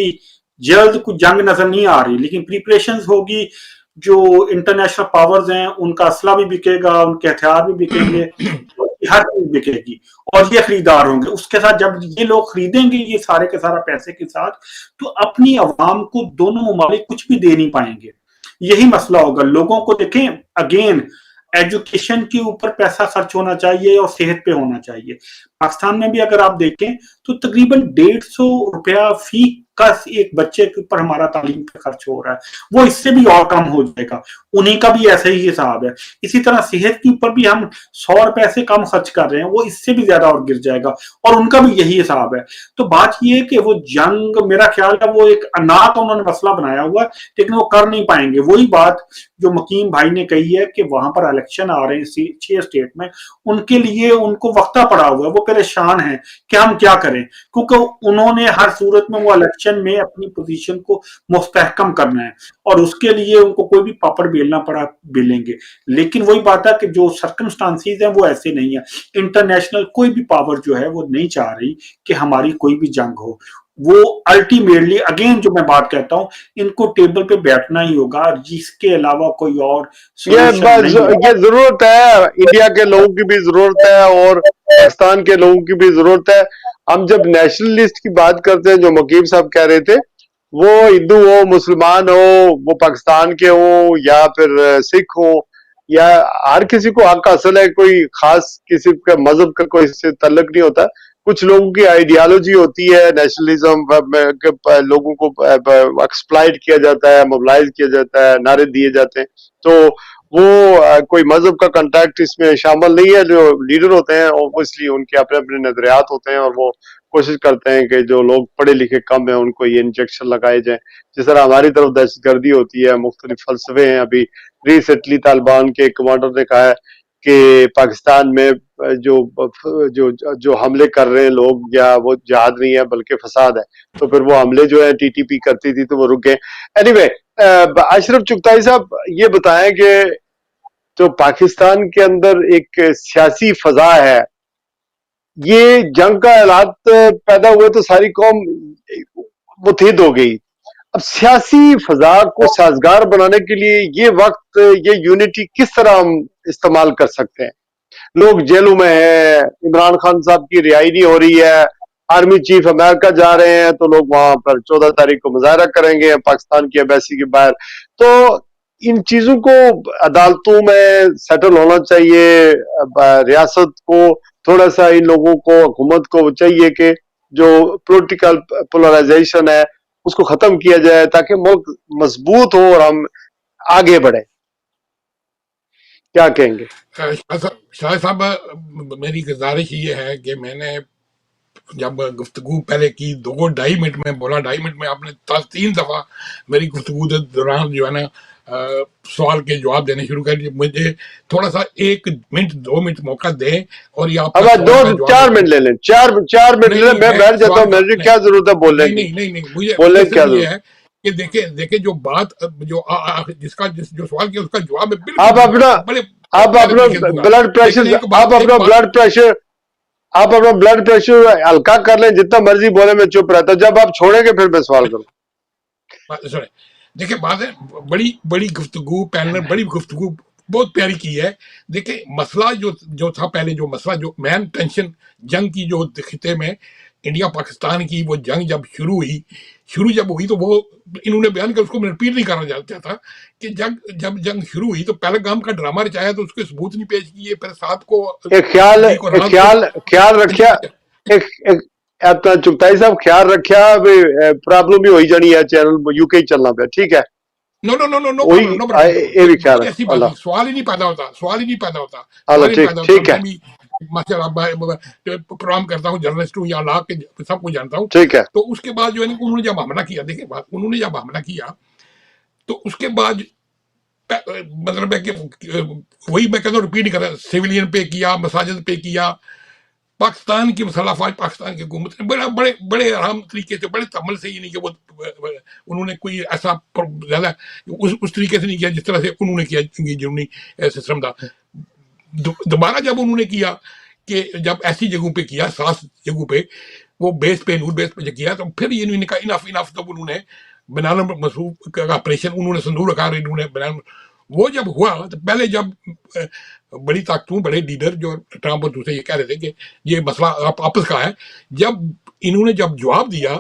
کوئی جنگ نظر نہیں آ رہی، لیکن پریپریشنز ہوگی، جو انٹرنیشنل پاورز ہیں ان کا اسلحہ بھی بکے گا، ان کے ہتھیار بھی بکیں گے، ہر چیز بکے گی، اور یہ خریدار ہوں گے، اس کے ساتھ جب یہ لوگ خریدیں گے یہ سارے کے سارا پیسے کے ساتھ، تو اپنی عوام کو دونوں ممالک کچھ بھی دے نہیں پائیں گے، یہی مسئلہ ہوگا۔ لوگوں کو دیکھیں، اگین ایجوکیشن کے اوپر پیسہ خرچ ہونا چاہیے اور صحت پہ ہونا چاہیے۔ پاکستان میں بھی اگر آپ دیکھیں تو تقریباً 150 روپیہ فی کس ایک بچے کے اوپر ہمارا تعلیم پہ خرچ ہو رہا ہے، وہ اس سے بھی اور کم ہو جائے گا، انہیں کا بھی ایسا ہی حساب ہے۔ اسی طرح صحت کے اوپر بھی ہم 100 روپے سے کم خرچ کر رہے ہیں، وہ اس سے بھی زیادہ اور گر جائے گا، اور ان کا بھی یہی حساب ہے۔ تو بات یہ ہے کہ وہ جنگ، میرا خیال ہے وہ ایک اناٹ انہوں نے مسئلہ بنایا ہوا ہے، لیکن وہ کر نہیں پائیں گے۔ وہی بات جو مکیم بھائی نے کہی ہے کہ وہاں پر الیکشن آ رہے ہیں 6 اسٹیٹ میں، ان کے لیے ان کو وقتہ پڑا ہوا ہے، وہ پریشان ہیں کہ ہم کیا کریں، کیونکہ انہوں نے ہر صورت میں وہ الیکشن میں اپنی پوزیشن کو مستحکم کرنا ہے، اور اس کے لیے ان کو کوئی بھی پاپڑ بیلنا پڑا بیلیں گے۔ لیکن وہی بات ہے کہ جو سرکمسٹانسیز ہیں وہ ایسے نہیں ہیں، انٹرنیشنل کوئی بھی پاور جو ہے وہ نہیں چاہ رہی کہ ہماری کوئی بھی جنگ ہو۔ وہ الٹیمیٹلی اگین جو میں بات کہتا ہوں، ان کو ٹیبل پہ بیٹھنا ہی ہوگا، جس کے علاوہ کوئی اور سولوشن نہیں ہوگا۔ یہ ضرورت ہے، انڈیا کے لوگوں کی بھی ضرورت ہے اور پاکستان کے لوگوں کی بھی ضرورت ہے۔ ہم جب نیشنلسٹ کی بات کرتے ہیں، جو مکیم صاحب کہہ رہے تھے، وہ ہندو ہو، مسلمان ہو، وہ پاکستان کے ہوں یا پھر سکھ ہوں، یا ہر کسی کو حق حاصل ہے، کوئی خاص کسی کا مذہب کا کوئی اس سے تعلق نہیں ہوتا۔ کچھ لوگوں کی آئیڈیالوجی ہوتی ہے، نیشنلزم، لوگوں کو ایکسپلائٹ کیا جاتا ہے، موبلائز کیا جاتا ہے، نعرے دیے جاتے ہیں، تو وہ کوئی مذہب کا کنٹیکٹ اس میں شامل نہیں ہے۔ جو لیڈر ہوتے ہیں اوبویسلی ان کے اپنے اپنے نظریات ہوتے ہیں، اور وہ کوشش کرتے ہیں کہ جو لوگ پڑھے لکھے کم ہیں ان کو یہ انجیکشن لگائے جائیں، جس طرح ہماری طرف دہشت گردی ہوتی ہے، مختلف فلسفے ہیں۔ ابھی ریسنٹلی طالبان کے کمانڈر نے کہا ہے کہ پاکستان میں جو حملے کر رہے ہیں لوگ، یا وہ جہاد نہیں ہے بلکہ فساد ہے، تو پھر وہ حملے جو ہے ٹی ٹی پی کرتی تھی تو وہ رک گئے۔ اینی وے، اشرف چغتائی صاحب یہ بتائیں کہ جو پاکستان کے اندر ایک سیاسی فضا ہے، یہ جنگ کا حالات پیدا ہوئے تو ساری قوم متحد ہو گئی، اب سیاسی فضا کو سازگار بنانے کے لیے یہ وقت، یہ یونٹی کس طرح ہم استعمال کر سکتے ہیں؟ لوگ جیلوں میں ہیں، عمران خان صاحب کی رہائی نہیں ہو رہی ہے، آرمی چیف امریکہ جا رہے ہیں تو لوگ وہاں پر 14 تاریخ کو مظاہرہ کریں گے پاکستان کی ایمبیسی کے باہر۔ تو ان چیزوں کو عدالتوں میں سیٹل ہونا چاہیے، ریاست کو تھوڑا سا، ان لوگوں کو، حکومت کو چاہیے کہ جو پولیٹیکل پولرائزیشن ہے اس کو ختم کیا جائے تاکہ ملک مضبوط ہو اور ہم آگے بڑھیں۔ کیا کہیں گے؟ شاہد صاحب، میری گزارش یہ ہے کہ میں نے جب گفتگو پہلے کی 2-2.5 منٹ میں بولا، 2.5 منٹ میں آپ نے 3 دفعہ میری گفتگو کے دوران جو ہے نا سوال کے جواب دینے شروع کر دیے۔ مجھے تھوڑا سا 1 منٹ 2 منٹ موقع دیں، اور یہ آپ اب 4 منٹ لے لیں، 4 منٹ لے لیں، میں بیٹھ جاتا ہوں، میری کیا ضرورت ہے بولنے کی؟ نہیں، مجھے کیا یہ ہے کہ دیکھیں جو بات جو سوال کیا اس کا جواب ہے آپ اپنا بڑے तो आप पहले अपना तरीके से दूंगा। ब्लड लेकिन प्रेशर एक बात आप अपना ब्लड प्रेशर हल्का कर लें, जितना मर्जी बोले मैं चुप रहता हूं, जब आप छोड़ेंगे फिर मैं सवाल करूं। सुने, देखिए बात है, बड़ी बड़ी गुफ्तगू पैनल बड़ी गुफ्तगू बहुत प्यारी की है। देखिए मसला जो जो था पहले, जो मसला जो मेन टेंशन जंग की जो खिते में इंडिया पाकिस्तान की वो जंग जब शुरू जब हुई तो वो इन्होंने बयान कर, उसको मैं रिपीट नहीं करना चाहता कि जब जंग शुरू हुई तो पहलगाम का ड्रामा रचाया तो उसके सबूत नहीं पेश किए, फिर सात को एक ख्याल रखिया, एक अपना चुगताई साहब ख्याल रखिया प्रॉब्लम भी हो ही जानी है, चैनल यूके ही चलना पे, ठीक है। No no no no no वही नो ये भी ख्याल ऐसी है। बात अल्लाह नहीं, सवाल ही नहीं पैदा होता, सवाल ही नहीं पैदा होता, अल्लाह, सवाल ही नहीं पैदा होता। ठीक है, मैं भी माशाल्लाह प्रोग्राम करता हूँ, जर्नलिस्ट हूँ या ला के सब कुछ जानता हूँ। ठीक है। तो उसके बाद जो है ना उन्होंने जब हमला किया, देखिए बात, उन्होंने जब हमला किया तो उसके बाद मतलब है कि वही मैं कहता हूँ, रिपीट नहीं कर रहा, सिविलियन पे किया, मसाजिद पे किया, पाकिस्तान की मुसल्लह अफवाज, पाकिस्तान की हुकूमत ने बड़े आराम तरीके से, बड़े तमल से, ये नहीं कि वो उन्होंने कोई ऐसा ज्यादा उस तरीके से नहीं किया जिस तरह से उन्होंने किया जिन्होंने सिस्टम था। दोबारा जब उन्होंने किया कि जब ऐसी जगहों पे किया, 7 जगहों पे वो बेस पे, नूर बेस पे किया, तो फिर ये इन्होंने कहा इनफ, तो उन्होंने बनाना मसरूफ का ऑपरेशन उन्होंने संदूर रखा, इन्होंने बनाना। वो जब हुआ तो पहले जब बड़ी ताकतों, बड़े लीडर जो ट्रंप और दूसरे ये कह रहे थे कि ये मसला आपस का है, जब इन्होंने जब जवाब दिया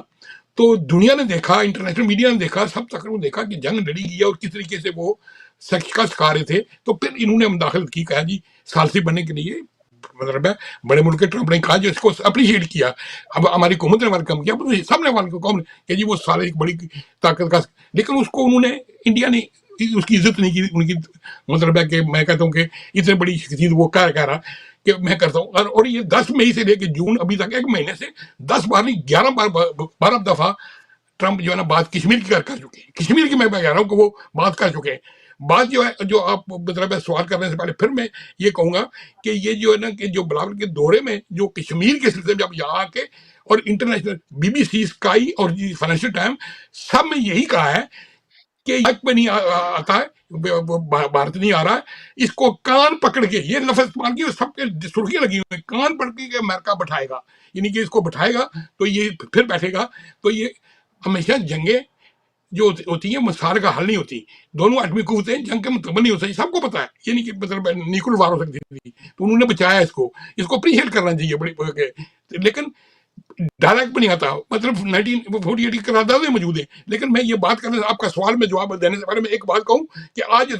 तो दुनिया ने देखा, इंटरनेशनल मीडिया ने देखा, सब तक ने देखा कि जंग लड़ी गई है और किस तरीके से वो सच का सिखा रहे थे। तो फिर इन्होंने मुदाखलत की, कहा जी सालसी बनने के लिए, मतलब है बड़े मुल्क के ट्रंप ने कहा जो इसको अप्रिशिएट किया, अब हमारी हुकूमत ने वेलकम किया, सबने वेलकम कि जी वो सारे एक बड़ी ताकत का, लेकिन उसको उन्होंने, इंडिया ने उसकी इज्जत नहीं की उनकी, मतलब है कि मैं कहता हूँ कि इतनी बड़ी चीज वो कह रहा कि मैं करता हूँ। और ये 10 मई से लेकर जून अभी तक 1 महीने से 10 बार नहीं 11 बार 12 दफा ट्रंप जो है ना बात कश्मीर की कर चुके हैं। कश्मीर की मैं कह रहा हूँ कि वो बात कर चुके हैं। बात जो है, जो आप मतलब सवाल करने से पहले फिर मैं ये कहूंगा कि ये जो है ना कि जो बिलावल के दौरे में जो कश्मीर के सिलसिले में जब यहाँ आके और इंटरनेशनल BBC, स्काई और फाइनेंशियल टाइम सब में यही कहा है कि में नहीं आता है, भारत नहीं आ रहा है, इसको कान पकड़ के, ये लफ्ज इस्तेमाल किया, सबके सुर्खियां लगी हुई, कान पकड़ के अमेरिका बैठाएगा, यानी कि इसको बैठाएगा तो ये फिर बैठेगा। तो ये हमेशा जंगे जो होती है मसाल का हल नहीं होती, दोनों आदमी को होते हैं, जंग के मतलब नहीं हो सकती, सबको पता है, ये नहीं कि मतलब निकुल वार हो सकती थी, तो उन्होंने बचाया इसको अप्रिशिएट करना चाहिए बड़ी, लेकिन डायरेक्ट भी नहीं आता, मतलब 1948 की करारदादें मौजूद है। लेकिन मैं ये बात करने, आपका सवाल में जवाब देने से पहले मैं एक बात कहूं कि आज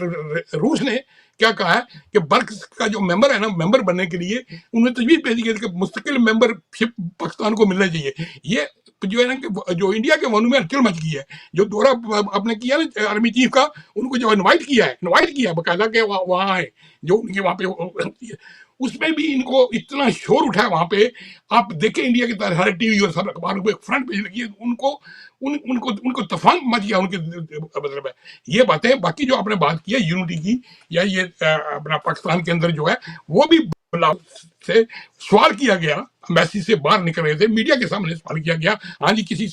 रूस ने क्या कहा है कि बर्क्स का जो मेंबर है ना, मेंबर बनने के लिए उन्होंने तजवीज पेश की कि मुस्तकिल मेंबरशिप पाकिस्तान को मिलना चाहिए। ये जो है ना कि जो इंडिया के वनों में हलचल मच गई है, जो दौरा आपने किया ना आर्मी चीफ का, उनको जो इन्वाइट किया बाकायदा के वहाँ है जो उनके वहाँ पे, उसमें भी इनको इतना शोर उठा है वहां पे। आप देखें इंडिया के हर टीवी और सब अखबारों पे फ्रंट पेज लगी है, उनको तूफान मच गया उनके, मतलब है ये बातें। बाकी जो आपने बात की है यूनिटी की, या ये अपना पाकिस्तान के अंदर जो है वो भी से सवाल किया गया, एम्बेसी से बाहर निकल रहे थे, मीडिया के सामने सवाल किया गया, हाँ जी किसी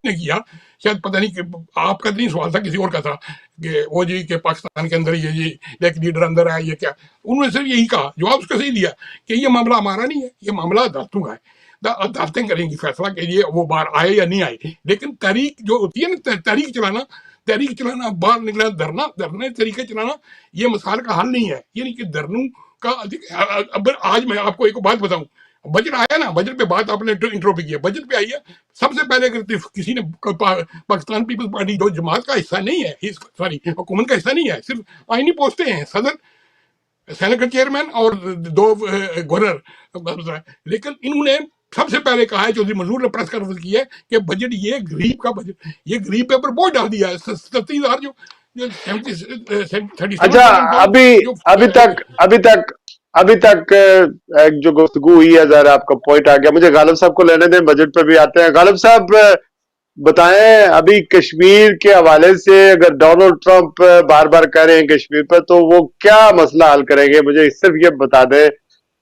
ने किया, शायद पता नहीं कि आपका नहीं सवाल था, किसी और का था कि वो जी के पाकिस्तान के अंदर ये एक लीडर अंदर है, ये क्या, उन्होंने सिर्फ यही कहा, जवाब उसका सही दिया कि ये मामला हमारा नहीं है, ये मामला अदालतों का है, अदालतें करेंगी फैसला कि ये वो बाहर आए या नहीं आए। लेकिन तहरीक जो होती है ना, तहरीक चलाना, बाहर निकलना, धरने तरीके चलाना, ये मसाल का हल नहीं है। ये नहीं कि धरनों का अब आज मैं आपको एक बात बताऊं, बजट आया ना, बजट पे बात आपने इंट्रो पे किया, बजट पे आई है, सबसे पहले अगर किसी ने पाकिस्तान पीपल्स पार्टी जो जमात का हिस्सा नहीं है, सॉरी हुकूमत का हिस्सा नहीं है, सिर्फ आईनी पोस्टें हैं, सदर, सेनेट चेयरमैन और 2 गवर्नर, लेकिन इन्होंने सबसे पहले कहा है, चौधरी मंजूर ने प्रेस कॉन्फ्रेंस की है कि बजट ये गरीब का बजट, ये गरीब पे ऊपर बोझ डाल दिया है, 37,000 जो 37 अच्छा, अभी तक एक जो गुफ्तगू हुई है, जरा आपका पॉइंट आ गया, मुझे गालिब साहब को लेने दें, बजट पर भी आते हैं। गालिब साहब बताएं, अभी कश्मीर के हवाले से अगर डोनाल्ड ट्रंप बार बार कह रहे हैं कश्मीर पर, तो वो क्या मसला हल करेंगे? मुझे सिर्फ ये बता दें,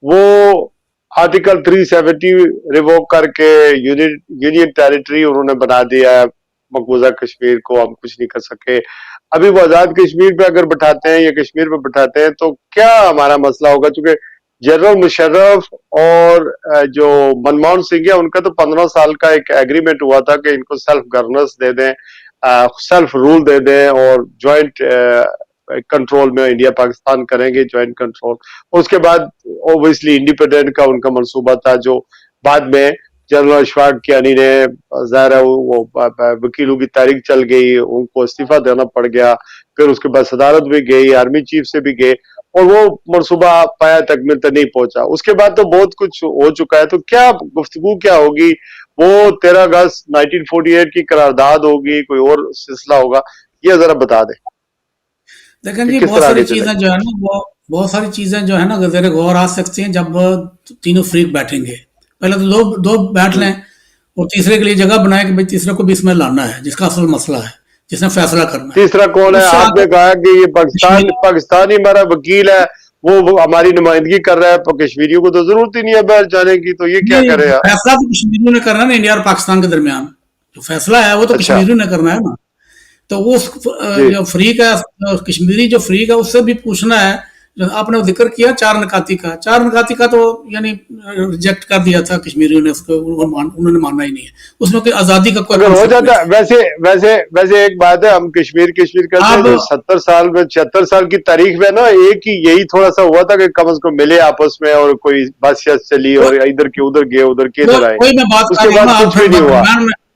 वो आर्टिकल 370 रिवोक करके यूनियन टेरिटरी उन्होंने बना दिया है, मकबूजा कश्मीर को हम कुछ नहीं कर सके। ابھی وہ آزاد کشمیر پہ اگر بٹھاتے ہیں یا کشمیر پہ بٹھاتے ہیں تو کیا ہمارا مسئلہ ہوگا؟ چونکہ جنرل مشرف اور جو منموہن سنگھ ہے ان کا تو 15 سال کا ایک ایگریمنٹ ہوا تھا کہ ان کو سیلف گورننس دے دیں، سیلف رول دے دیں اور جوائنٹ کنٹرول میں انڈیا پاکستان کریں گے، جوائنٹ کنٹرول. اس کے بعد اوبویسلی انڈیپینڈنٹ کا ان کا منصوبہ تھا، جو بعد میں جنرل اشفاق کیانی نے ظاہر ہے وہ وکیلوں کی تاریخ چل گئی، ان کو استعفیٰ دینا پڑ گیا، پھر اس کے بعد صدارت بھی گئی، آرمی چیف سے بھی گئے اور وہ منصوبہ پایا تکمیل تک نہیں پہنچا. اس کے بعد تو بہت کچھ ہو چکا ہے. تو کیا گفتگو کیا ہوگی؟ وہ 13 اگست 1948 کی قرارداد ہوگی، کوئی اور سلسلہ ہوگا؟ یہ ذرا بتا دیں. دیکھیں جی، بہت ساری چیزیں جو ہے نا بہت ساری چیزیں جو ہے نا زیر غور آ سکتی ہیں جب تینوں فریق بیٹھیں گے. پہلے تو دو بیٹھ لیں اور تیسرے کے لیے جگہ بنائیں کہ بھائی تیسرے کو بھی اس میں لانا ہے، جس کا اصل مسئلہ ہے، جس نے فیصلہ کرنا ہے. تیسرا کون ہے؟ آپ نے کہا کہ یہ پاکستانی ہمارا وکیل ہے، وہ ہماری نمائندگی کر رہا ہے، کشمیریوں کو تو ضرورت ہی نہیں ہے باہر جانے کی، تو یہ کیا کرے گا؟ فیصلہ تو کشمیریوں نے کرنا ہے نا، انڈیا اور پاکستان کے درمیان جو فیصلہ ہے وہ تو کشمیریوں نے کرنا ہے نا. تو وہ جو فریق ہے کشمیری جو فریق ہے اس سے بھی پوچھنا ہے. آپ نے ذکر کیا 4 نکاتی کا تو یعنی ریجیکٹ کر دیا تھا کشمیریوں نے، اس کو انہوں نے ماننا ہی نہیں ہے. اس میں کوئی آزادی کا کوئی ہو جاتا ہے. ویسے ایک بات ہے، ہم کشمیر کرتے ہیں جو 70 سال میں 76 سال کی تاریخ میں نا ایک ہی یہی تھوڑا سا ہوا تھا کہ کم از کم ملے آپس میں اور کوئی بس چلی اور ادھر کے ادھر گئے ادھر کے ادھر آئے. اس کے بعد کچھ بھی نہیں ہوا.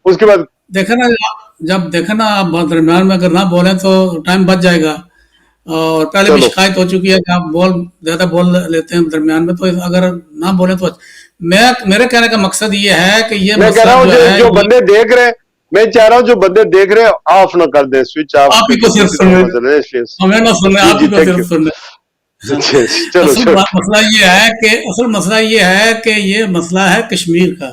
اس کے بعد دیکھیں نا آپ درمیان میں اگر نہ بولیں تو ٹائم بچ جائے گا. اور پہلے بھی شکایت ہو چکی ہے کہ آپ زیادہ بول لیتے ہیں درمیان میں، تو اگر نہ بولیں تو میرے کہنے کا مقصد یہ ہے کہ یہ میں کہہ رہا ہوں جو بندے دیکھ رہے ہیں، میں چاہ رہا ہوں جو بندے دیکھ رہے ہیں آف نہ کر دیں، سوئچ آف. آپ ہی کو صرف سنیں، ہمیں نہ سنیں، آپ ہی کو صرف سنیں. اصل مسئلہ یہ ہے کہ یہ مسئلہ ہے کشمیر کا،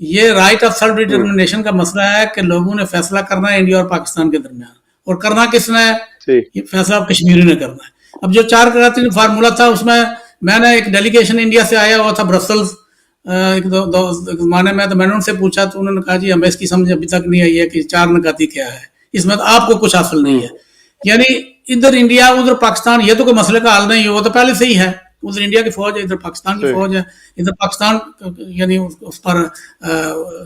یہ رائٹ آف سیلف ڈٹرمنیشن کا مسئلہ ہے کہ لوگوں نے فیصلہ کرنا ہے انڈیا اور پاکستان کے درمیان. اور کرنا کس نے؟ یہ فیصلہ کشمیری نے کرنا ہے. اب جو 4 قرارداد فارمولہ تھا اس میں نے ایک ڈیلیگیشن انڈیا سے آیا ہوا تھا برسلز ایک زمانے میں، تو میں نے ان سے پوچھا تو انہوں نے کہا جی ہمیں اس کی سمجھ ابھی تک نہیں آئی ہے کہ 4 نکاتی کیا ہے، اس میں تو آپ کو کچھ حاصل نہیں ہے. یعنی ادھر انڈیا ادھر پاکستان، یہ تو کوئی مسئلے کا حل نہیں ہے، وہ تو پہلے سے ہی ہے. ادھر انڈیا کی فوج ہے، ادھر پاکستان کی فوج ہے، ادھر پاکستان یعنی اس پر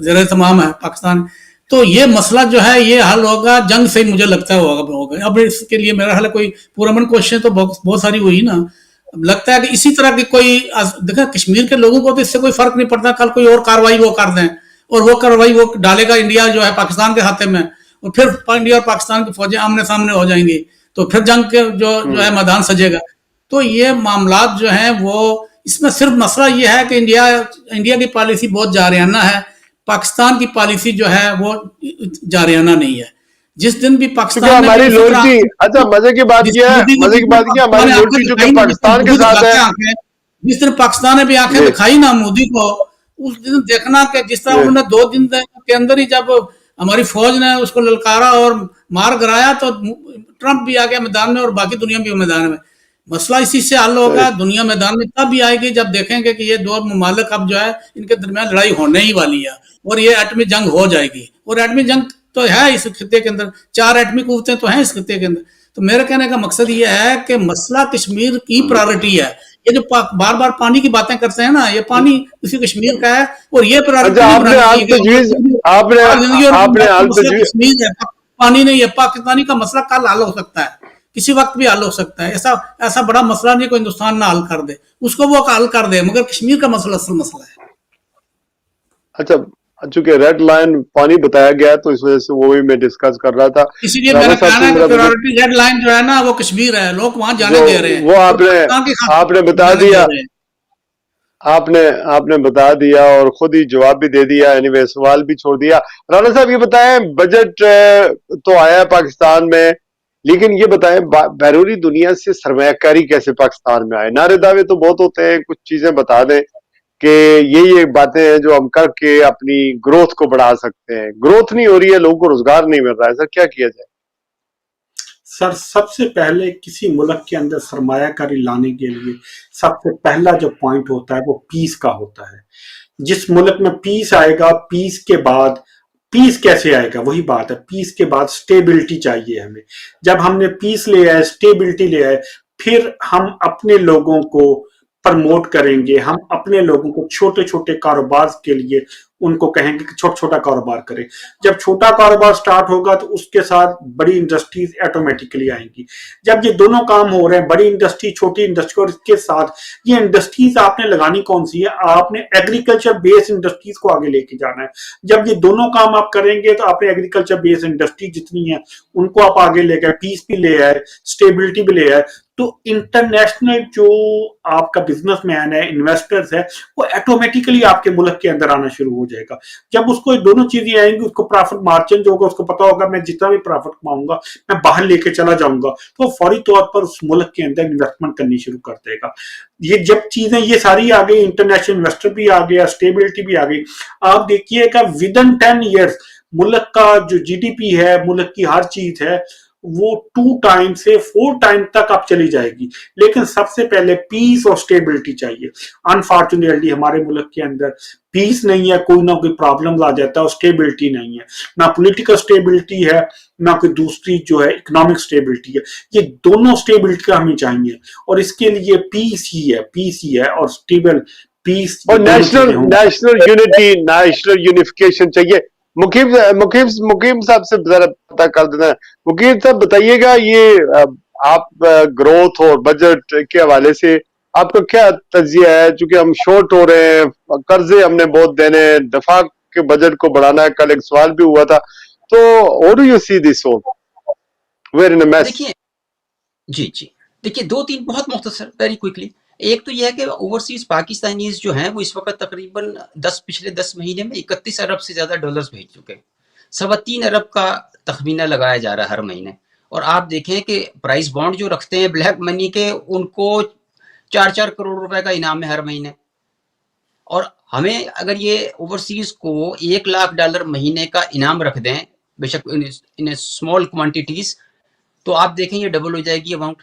زیر اہتمام ہے پاکستان. تو یہ مسئلہ جو ہے یہ حل ہوگا جنگ سے، مجھے لگتا ہے ہوگا. اب اس کے لیے میرا حل کوئی پورامن کوششیں تو بہت ساری ہوئی نا. اب لگتا ہے کہ اسی طرح کی کوئی دیکھیں کشمیر کے لوگوں کو تو اس سے کوئی فرق نہیں پڑتا، کل کوئی اور کاروائی وہ کر دیں اور وہ کاروائی وہ ڈالے گا انڈیا جو ہے پاکستان کے ہاتھے میں، اور پھر انڈیا اور پاکستان کی فوجیں آمنے سامنے ہو جائیں گی، تو پھر جنگ کے جو ہے میدان سجے گا. تو یہ معاملات جو ہیں وہ اس میں صرف مسئلہ یہ ہے کہ انڈیا کی پالیسی بہت جارحانہ ہے، پاکستان کی پالیسی جو ہے وہ جارحانہ نہیں ہے. جس دن بھی پاکستان ہماری لوئلٹی، اچھا مزے کی بات یہ ہے ہماری لوئلٹی جو کہ پاکستان کے ساتھ ہے، جس دن پاکستان نے بھی آنکھیں دکھائی نا مودی کو، اس دن دیکھنا کہ جس طرح انہوں نے 2 دن کے اندر ہی جب ہماری فوج نے اس کو للکارا اور مار گرایا تو ٹرمپ بھی آ گیا میدان میں اور باقی دنیا بھی میدان میں. مسئلہ اسی سے حل ہوگا. دنیا میدان میں تب بھی آئے گی جب دیکھیں گے کہ یہ 2 ممالک اب جو ہے ان کے درمیان لڑائی ہونے ہی والی ہے اور یہ ایٹمی جنگ ہو جائے گی. اور ایٹمی جنگ تو ہے اس خطے کے اندر، 4 ایٹمی قوتیں تو ہیں اس خطے کے اندر. تو میرے کہنے کا مقصد یہ ہے کہ مسئلہ کشمیر کی پرائرٹی ہے. یہ جو بار بار پانی کی باتیں کرتے ہیں نا، یہ پانی اسی کشمیر کا ہے اور یہ پرائرٹی کشمیر ہے، پانی نہیں ہے. پاکستانی کا مسئلہ کل حل ہو سکتا ہے، کسی وقت بھی حل ہو سکتا ہے. ایسا بڑا مسئلہ نہیں کوئی ہندوستان نہ حل کر دے، اس کو وہ حل کر دے، مگر کشمیر کا مسئلہ اصل مسئلہ ہے. اچھا چونکہ ریڈ لائن پانی بتایا گیا تو اس وجہ سے وہ بھی میں ڈسکس کر رہا تھا. اسی لیے میرا کہنا ہے کہ پرائرٹی ریڈ لائن جو ہے نا وہ کشمیر ہے، لوگ وہاں جانے دے رہے ہیں. وہ آپ نے بتا دیا، آپ نے بتا دیا اور خود ہی جواب بھی دے دیا. اینی وے سوال بھی چھوڑ دیا. رانا صاحب یہ بتائیں، بجٹ تو آیا پاکستان میں، لیکن یہ بتائیں بیرونی دنیا سے سرمایہ کاری کیسے پاکستان میں آئے؟ نعرے دعوے تو بہت ہوتے ہیں، کچھ چیزیں بتا دیں کہ یہ باتیں ہیں جو ہم کر کے اپنی گروتھ کو بڑھا سکتے ہیں. گروتھ نہیں ہو رہی ہے، لوگوں کو روزگار نہیں مل رہا ہے، سر کیا کیا جائے؟ سر سب سے پہلے کسی ملک کے اندر سرمایہ کاری لانے کے لیے سب سے پہلا جو پوائنٹ ہوتا ہے وہ پیس کا ہوتا ہے. جس ملک میں پیس آئے گا، پیس کے بعد पीस कैसे आएगा? वही बात है, पीस के बाद स्टेबिलिटी चाहिए हमें। जब हमने पीस ले आए, स्टेबिलिटी ले आए, फिर हम अपने लोगों को प्रमोट करेंगे, हम अपने लोगों को छोटे छोटे कारोबार के लिए उनको कहेंगे कि छोटा छोटा कारोबार करें। जब छोटा कारोबार स्टार्ट होगा तो उसके साथ बड़ी इंडस्ट्रीज ऑटोमेटिकली आएंगी। जब ये दोनों काम हो रहे हैं, बड़ी इंडस्ट्री, छोटी इंडस्ट्री, और इसके साथ ये इंडस्ट्रीज आपने लगानी कौन सी है? आपने एग्रीकल्चर बेस्ड इंडस्ट्रीज को आगे लेके जाना है। जब ये दोनों काम आप करेंगे तो आपने एग्रीकल्चर बेस्ड इंडस्ट्री जितनी है उनको आप आगे ले गए, पीस भी ले आए, स्टेबिलिटी भी ले आए, तो इंटरनेशनल जो आपका बिजनेसमैन है, इन्वेस्टर्स है, वो ऑटोमेटिकली आपके मुल्क के अंदर आना शुरू हो जाएगा। जब उसको ये दोनों चीजें आएंगी, उसको प्रॉफिट मार्जिन जो होगा, उसको पता होगा मैं जितना भी प्रॉफिट कमाऊंगा मैं बाहर लेके चला जाऊंगा, तो फौरी तौर पर उस मुल्क के अंदर इन्वेस्टमेंट करनी शुरू कर देगा। ये जब चीजें ये सारी आ गई, इंटरनेशनल इन्वेस्टर भी आ गया, स्टेबिलिटी भी आ गई, आप देखिएगा विद इन 10 ईयर्स मुल्क का जो जीडीपी है, मुल्क की हर चीज है, वो 2 टाइम से 4 टाइम तक आप चली जाएगी। लेकिन सबसे पहले पीस और स्टेबिलिटी चाहिए। अनफॉर्चुनेटली हमारे मुल्क के अंदर पीस नहीं है, कोई ना कोई प्रॉब्लम आ जाता है, और स्टेबिलिटी नहीं है, ना पॉलिटिकल स्टेबिलिटी है, ना कोई दूसरी जो है इकोनॉमिक स्टेबिलिटी है। ये दोनों स्टेबिलिटी का हमें चाहिए, और इसके लिए पीस ही है और स्टेबल पीस और नेशनल यूनिफिकेशन चाहिए। मुकीम साहब से जरा पता कर देना। मुकीम साहब बताइएगा, ये आप ग्रोथ और बजट के हवाले से आपका क्या तजिया है? चूंकि हम शॉर्ट हो रहे हैं, कर्जे हमने बहुत देने हैं, दफा के बजट को बढ़ाना है, कल एक सवाल भी हुआ था, तो how do you see this all? Where in a mess. देखिए जी देखिए, 2-3 बहुत मुख्तसर, वेरी क्विकली। एक तो यह है कि ओवरसीज पाकिस्तानीज जो हैं वो इस वक्त तकरीबन पिछले 10 महीने में 31 अरब से ज्यादा डॉलर्स भेज चुके हैं। 3.25 अरब का तखमीना लगाया जा रहा है हर महीने। और आप देखें कि प्राइस बॉन्ड जो रखते हैं ब्लैक मनी के, उनको 4-4 करोड़ रुपए का इनाम है हर महीने। और हमें अगर ये ओवरसीज को $1 लाख महीने का इनाम रख दें, बेशक इन स्मॉल क्वांटिटीज, तो आप देखें ये डबल हो जाएगी अमाउंट।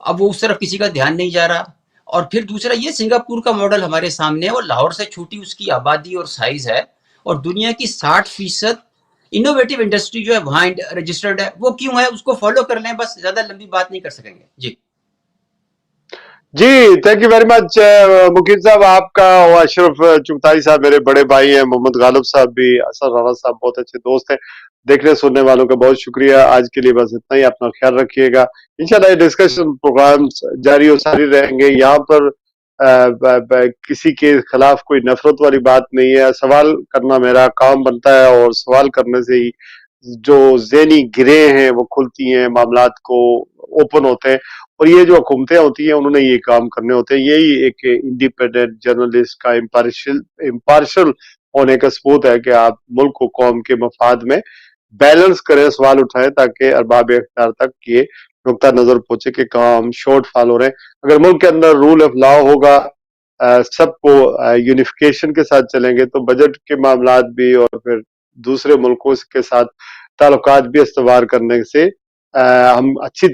अब वो उस तरफ किसी का ध्यान नहीं जा रहा। और फिर दूसरा, ये सिंगापुर का मॉडल हमारे सामने है, और लाहौर से छोटी उसकी आबादी और साइज है, और दुनिया की 60% इनोवेटिव इंडस्ट्री जो है वहां रजिस्टर्ड है। वो क्यों है, उसको फॉलो कर लें, बस ज्यादा लंबी बात नहीं कर सकेंगे। जी, थैंक यू वेरी मच मुकीम साहब। आपका और अशरफ चुगताई साहब मेरे बड़े भाई हैं, मोहम्मद गालिब साहब भी, असद राना साहब बहुत अच्छे दोस्त हैं। देखने सुनने वालों का बहुत शुक्रिया। आज के लिए बस इतना ही, अपना ख्याल रखिएगा। इंशाल्लाह ये डिस्कशन प्रोग्राम्स जारी और सारी रहेंगे। यहाँ पर किसी के खिलाफ कोई नफरत वाली बात नहीं है। सवाल करना मेरा काम बनता है, और सवाल करने से ही जो ज़हनी गिरें हैं वो खुलती हैं, मामलात को ओपन होते हैं। और ये जो हुकूमतें होती हैं उन्होंने ये काम करने होते हैं। यही एक इंडिपेंडेंट जर्नलिस्ट का इम्पार्शल होने का सबूत है कि आप मुल्क को कौम के मफाद में बैलेंस करें, सवाल उठाएं, ताकि अरबाब इख्तियार तक ये नुक्ता नजर पहुंचे कि कहाँ हम शॉर्ट फॉल हो रहे हैं। अगर मुल्क के अंदर रूल ऑफ लॉ होगा, सबको यूनिफिकेशन के साथ चलेंगे, तो बजट के मामलात भी और फिर दूसरे मुल्कों के साथ ताल्लुकात भी इस्तवार करने से हम अच्छी